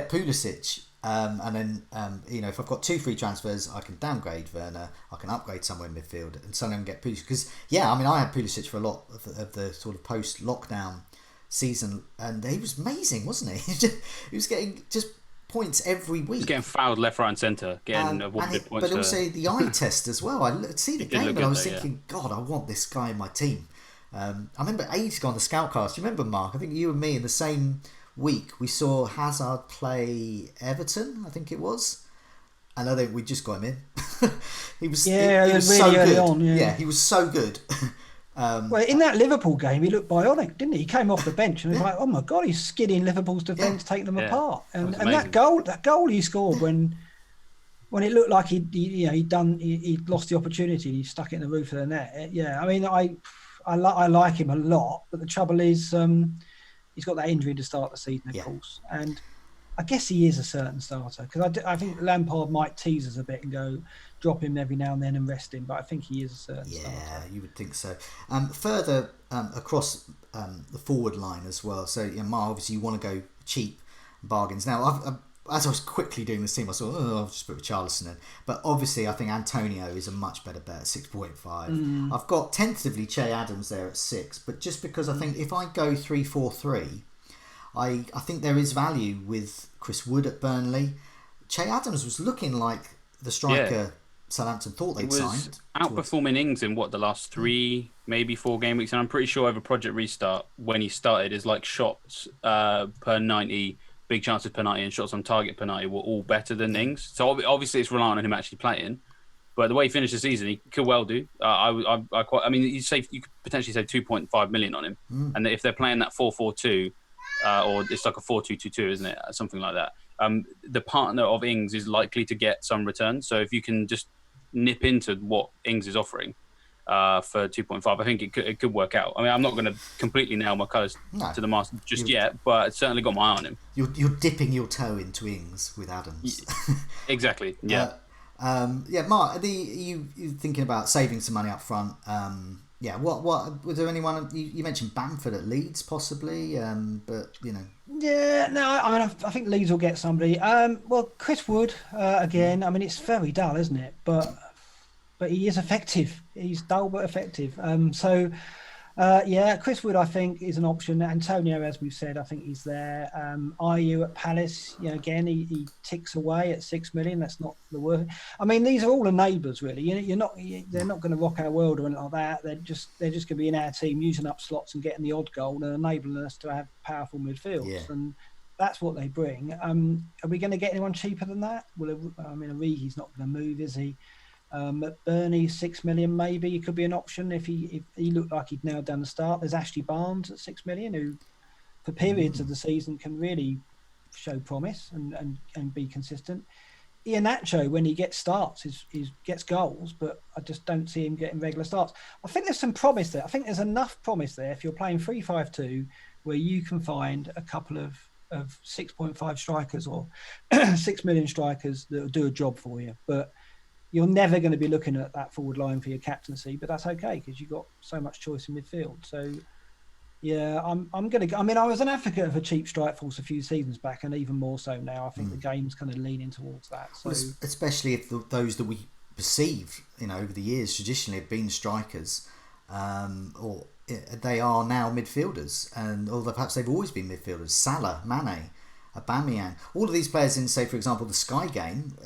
Pulisic. And then if I've got 2 free transfers, I can downgrade Werner. I can upgrade somewhere in midfield, and suddenly I can get Pulisic. Because I had Pulisic for a lot of the sort of post-lockdown season, and he was amazing, wasn't he? He was getting just points every week. He's getting fouled left, right, and centre, getting awarded points. But also the eye test as well. I see the game, and I was thinking, God, I want this guy in my team. I remember ages ago on the Scoutcast. You remember, Mark? I think you and me in the same week we saw Hazard play Everton. I think it was. And I think we just got him in. he was really so good. On, he was so good. Well, in that Liverpool game, he looked bionic, didn't he? He came off the bench and it was like, oh my God, he's skidding Liverpool's defence, taking them apart. And that goal he scored when it looked like he'd lost the opportunity, he stuck it in the roof of the net. Yeah, I mean, I like him a lot, but the trouble is, he's got that injury to start the season, of course, and I guess he is a certain starter because I think Lampard might tease us a bit and go drop him every now and then and rest him, but I think he is a certain starter. Yeah, you would think so. Further across the forward line as well. So, Mar, obviously you want to go cheap bargains. Now, as I was quickly doing this team, I thought, I'll just put Richarlison in. But obviously, I think Antonio is a much better bet at 6.5. I've got tentatively Che Adams there at 6, but just because I think if I go 3-4-3, I think there is value with Chris Wood at Burnley. Che Adams was looking like the striker Southampton thought they'd signed. Outperforming Ings in the last 3, maybe 4 game weeks, and I'm pretty sure over Project Restart when he started, his like shots per 90, big chances per 90, and shots on target per 90 were all better than Ings. So obviously it's relying on him actually playing. But the way he finished the season, he could well do. You could potentially save 2.5 million on him, and if they're playing that 4-4-2, or it's like a 4-2-2-2, isn't it? Something like that. The partner of Ings is likely to get some return. So if you can just nip into what Ings is offering for 2.5, I think it could work out. I mean, I'm not going to completely nail my colours to the mast just yet, but it's certainly got my eye on him. You're dipping your toe into Ings with Adams. Exactly. Yeah. Mark, you thinking about saving some money up front? What was there anyone you mentioned Bamford at Leeds possibly? But you know. Yeah, no, I mean, I think Leeds will get somebody. Well, Chris Wood again. I mean, it's very dull, isn't it? But he is effective. He's dull but effective. Chris Wood, I think, is an option. Antonio, as we've said, I think he's there. Ayew at Palace, again, he ticks away at 6 million. That's not the worst. I mean, these are all enablers, really. They're not going to rock our world or anything like that. They're just going to be in our team, using up slots and getting the odd goal and enabling us to have powerful midfields. Yeah. And that's what they bring. Are we going to get anyone cheaper than that? Origi's not going to move, is he? McBurney, 6 million maybe. It could be an option if he looked like he'd nailed down the start. There's Ashley Barnes at 6 million, who for periods of the season can really show promise and be consistent. Iheanacho, when he gets starts, he gets goals, but I just don't see him getting regular starts. I think there's some promise there. I think there's enough promise there if you're playing 3-5-2 where you can find a couple of 6.5 strikers or 6 million strikers that will do a job for you. But you're never going to be looking at that forward line for your captaincy, but that's okay because you've got so much choice in midfield. So, yeah, I'm going to. I mean, I was an advocate of a cheap strike force a few seasons back, and even more so now. I think the game's kind of leaning towards that. So, well, especially if those that we perceive, over the years traditionally have been strikers, or they are now midfielders, and although perhaps they've always been midfielders. Salah, Mane, Aubameyang, all of these players in, say, for example, the Sky game,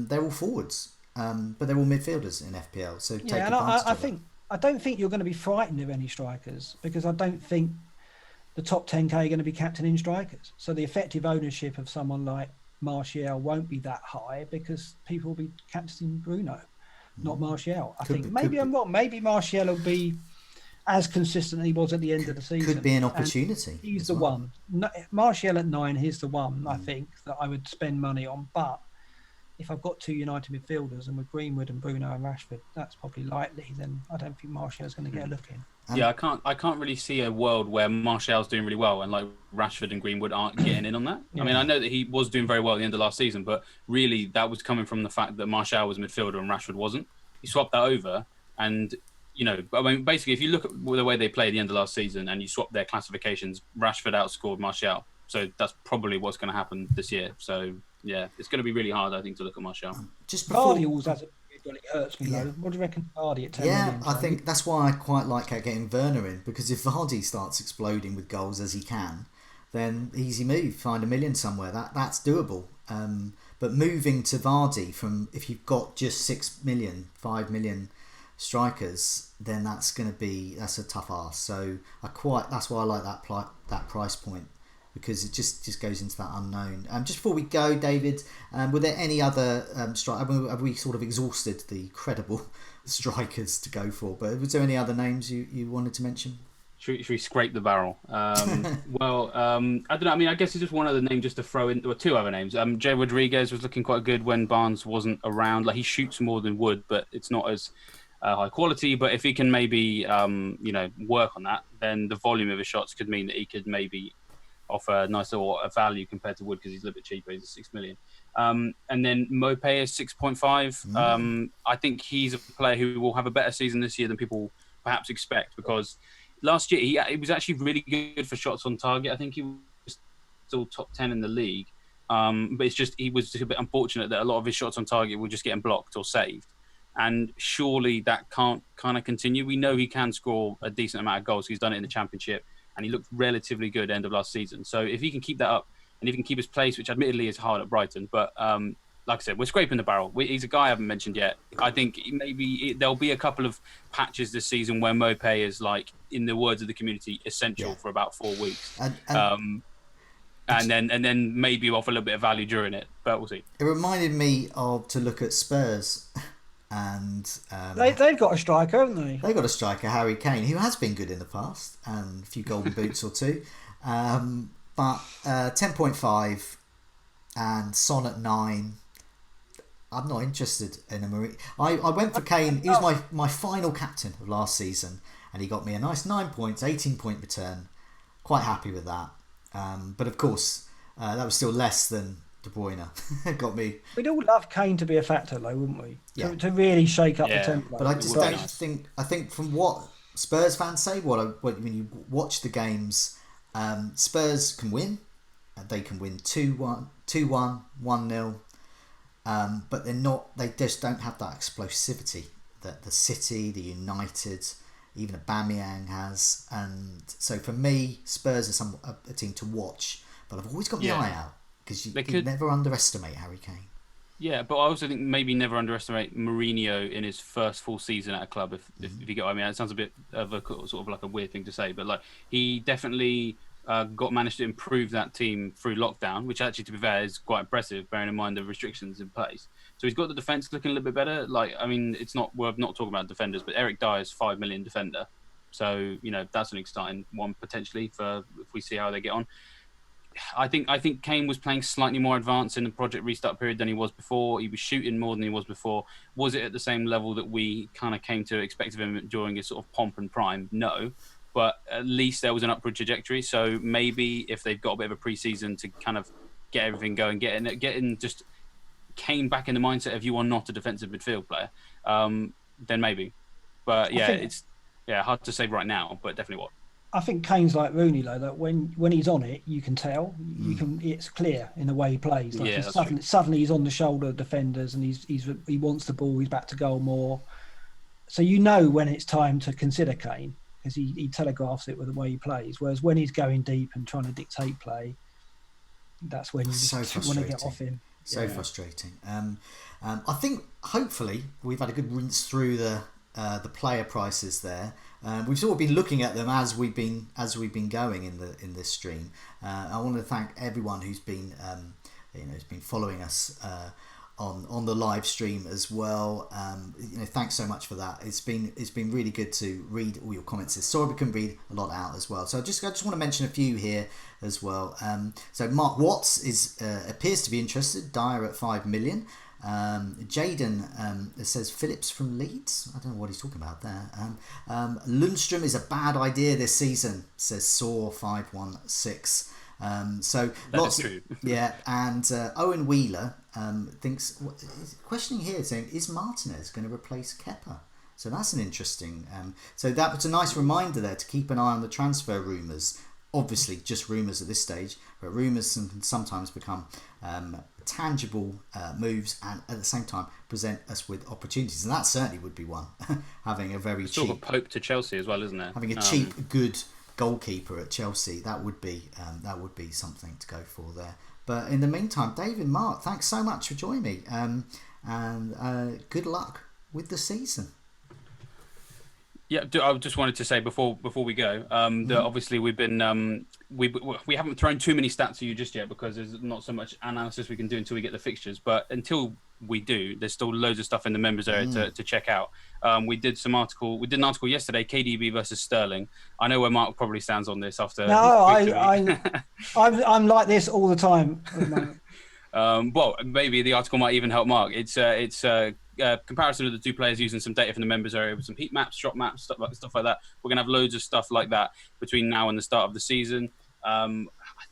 they're all forwards. But they're all midfielders in FPL, so take advantage of it. I don't think you're going to be frightened of any strikers because I don't think the top 10k are going to be captaining strikers. So the effective ownership of someone like Martial won't be that high because people will be captaining Bruno, not Martial. Maybe I'm wrong. Maybe Martial will be as consistent as he was at the end of the season. Could be an opportunity. He's the one. Martial at 9, he's the one I think that I would spend money on, but if I've got 2 United midfielders and with Greenwood and Bruno and Rashford, that's probably likely. Then I don't think Martial's going to get a look in. Yeah, I can't really see a world where Martial's doing really well and like Rashford and Greenwood aren't getting in on that. Yeah. I mean, I know that he was doing very well at the end of last season, but really that was coming from the fact that Martial was a midfielder and Rashford wasn't. He swapped that over, and basically, if you look at the way they played at the end of last season and you swap their classifications, Rashford outscored Martial. So that's probably what's going to happen this year. So. Yeah, it's going to be really hard, I think, to look at Martial. Vardy always has it hurts me though. What do you reckon, Vardy at 10 million? I think that's why I quite like getting Werner in, because if Vardy starts exploding with goals as he can, then easy move, find $1 million somewhere. That's doable. But moving to Vardy from, if you've got just 6 million, 5 million strikers, then that's a tough ask. So that's why I like that price point, because it just goes into that unknown. Just before we go, David, were there any other have we sort of exhausted the credible strikers to go for? But was there any other names you wanted to mention? Should we scrape the barrel? I don't know. I mean, I guess it's just one other name just to throw in, or 2 other names. Jay Rodriguez was looking quite good when Barnes wasn't around. Like, he shoots more than Wood, but it's not as high quality. But if he can maybe work on that, then the volume of his shots could mean that he could maybe offer a nice or a value compared to Wood because he's a little bit cheaper. He's at 6 million. And then Mopé is 6.5. I think he's a player who will have a better season this year than people perhaps expect, because last year he was actually really good for shots on target. I think he was still top 10 in the league. But it's just he was just a bit unfortunate that a lot of his shots on target were just getting blocked or saved. And surely that can't kind of continue. We know he can score a decent amount of goals. He's done it in the Championship. and he looked relatively good end of last season. So if he can keep that up, and if he can keep his place, which admittedly is hard at Brighton, but like I said, we're scraping the barrel. He's a guy I haven't mentioned yet. I think maybe there'll be a couple of patches this season where Mopé is, like, in the words of the community, essential for about 4 weeks. And then maybe offer a little bit of value during it, but we'll see. It reminded me to look at Spurs, and they've got a striker, haven't they? They've got a striker, Harry Kane, who has been good in the past, and a few golden boots or two. But 10.5 and Son at 9. I'm not interested in a Marie. I went for Kane. He was my final captain of last season, and he got me a nice 9 points, 18-point return. Quite happy with that. But of course, that was still less than De Bruyne. Got me. We'd all love Kane to be a factor, though, wouldn't we? Yeah. To really shake up the tempo. But I just don't think. I think from what Spurs fans say, when you watch the games, Spurs can win. They can win 2-1, 2-1, 1-0. But they're not. They just don't have that explosivity that the City, the United, even Aubameyang has. And so for me, Spurs are a team to watch. But I've always got my eye out, because you can never underestimate Harry Kane. Yeah, but I also think maybe never underestimate Mourinho in his first full season at a club. If you get what I mean, it sounds a bit of a sort of like a weird thing to say, but like he definitely managed to improve that team through lockdown, which actually, to be fair, is quite impressive, bearing in mind the restrictions in place. So he's got the defence looking a little bit better. Like, I mean, we're not talking about defenders, but Eric Dyer's 5 million defender. So, that's an exciting one potentially for if we see how they get on. I think Kane was playing slightly more advanced in the Project Restart period than he was before. He was shooting more than he was before. Was it at the same level that we kind of came to expect of him during his sort of pomp and prime? No. But at least there was an upward trajectory. So maybe if they've got a bit of a pre-season to kind of get everything going, getting just Kane back in the mindset of you are not a defensive midfield player, then maybe. But yeah, it's hard to say right now, but definitely what. I think Kane's like Rooney, though, that when he's on it, you can tell. It's clear in the way he plays. Like suddenly he's on the shoulder of defenders, and he wants the ball. He's back to goal more. So when it's time to consider Kane, because he telegraphs it with the way he plays. Whereas when he's going deep and trying to dictate play, that's when you just want to get off him. So frustrating. I think hopefully we've had a good rinse through the player prices there. We've sort of been looking at them as we've been going in this stream. I want to thank everyone who's been has been following us on the live stream as well. Thanks so much for that. It's been really good to read all your comments. Sorry we couldn't read a lot out as well. So I just want to mention a few here as well. So Mark Watts appears to be interested. Dyer at 5 million. Jaden says Phillips from Leeds. I don't know what he's talking about there. Lundstrom is a bad idea this season, says Saw 516. So that lots is true. And Owen Wheeler thinks, questioning here, saying, is Martinez going to replace Kepa? So that's an interesting. So that was a nice reminder there to keep an eye on the transfer rumours. Obviously, just rumours at this stage, but rumours can sometimes become tangible moves, and at the same time present us with opportunities, and that certainly would be one. Having a very sort of a Pope to Chelsea as well, isn't it? Having a cheap, good goalkeeper at Chelsea, that would be something to go for there. But in the meantime, David, Mark, thanks so much for joining me, and good luck with the season. Yeah, I just wanted to say before we go that obviously we've been we haven't thrown too many stats at you just yet, because there's not so much analysis we can do until we get the fixtures. But until we do, there's still loads of stuff in the members area to check out. We did an article yesterday, KDB versus Sterling. I know where Mark probably stands on this after. No, I'm like this all the time. Well, maybe the article might even help Mark. It's comparison of the two players using some data from the members area with some heat maps, shot maps, stuff like that. We're gonna have loads of stuff like that between now and the start of the season. I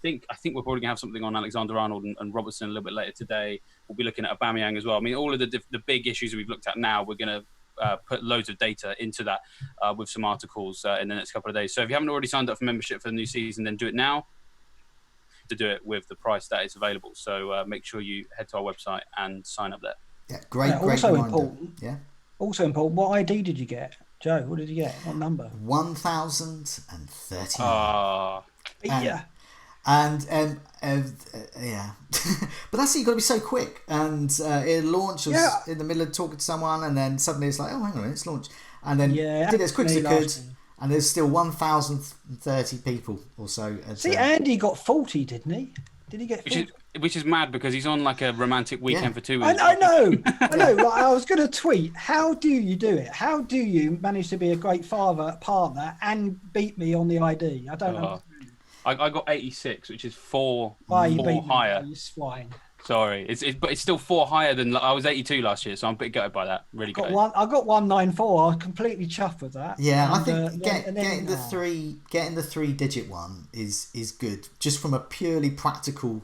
think we're probably gonna have something on Alexander-Arnold and Robertson a little bit later today. We'll be looking at Aubameyang as well. I mean, all of the big issues that we've looked at now, we're gonna put loads of data into that with some articles in the next couple of days. So if you haven't already signed up for membership for the new season, then do it now. To do it with the price that is available. So make sure you head to our website and sign up there. Yeah, great also reminder. Important. Yeah. Also important. What ID did you get? Joe, what did you get? What number? 1013. Yeah. And yeah, but that's it. You've got to be so quick. And it launched. I was in the middle of talking to someone, and then suddenly it's like, oh, hang on a minute, it's launched. And then did it as quick as it could. And there's still 1,030 people or so. See, Andy got 40, didn't he? Did he get 40? Which is mad because he's on like a romantic weekend for 2 weeks. I know. Like, I was going to tweet, how do you do it? How do you manage to be a great partner, and beat me on the ID? I don't know. I got 86, which is four higher. You swine. Sorry, but it's still 4 higher than I was 82 last year, so I'm a bit gutted by that. Really gutted. I got 194. I was completely chuffed with that. Yeah, and, I think getting the 3-digit one is good, just from a purely practical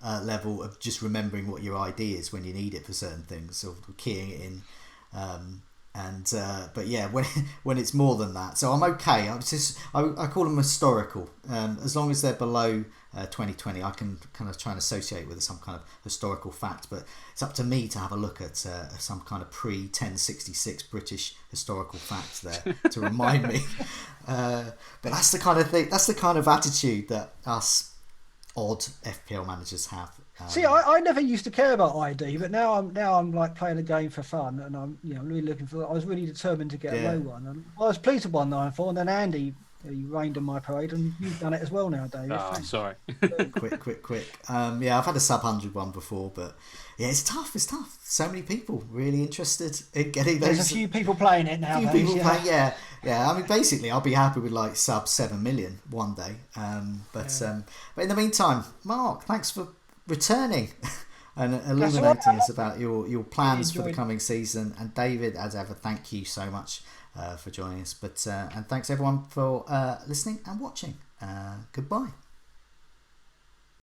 level of just remembering what your ID is when you need it for certain things, or keying it in. But yeah, when it's more than that, so I'm okay. I call them historical. As long as they're below 2020, I can kind of try and associate with some kind of historical fact. But it's up to me to have a look at some kind of pre-1066 British historical fact there to remind me. But that's the kind of thing. That's the kind of attitude that us odd FPL managers have. See, I never used to care about ID, but now I'm like playing a game for fun, and I'm really looking for. I was really determined to get a low one, and I was pleased with 194, and then Andy, you rained on my parade, and you've done it as well now, David. Oh, I'm sorry. quick. Yeah, I've had a sub 100 one before, but yeah, it's tough. So many people really interested in getting those. There's a few people playing it now. Yeah. I mean, basically, I'll be happy with like sub 7 million one day. But in the meantime, Mark, thanks for returning and illuminating us about your plans for the coming season. And David, as ever, thank you so much for joining us. And thanks everyone for listening and watching. Goodbye.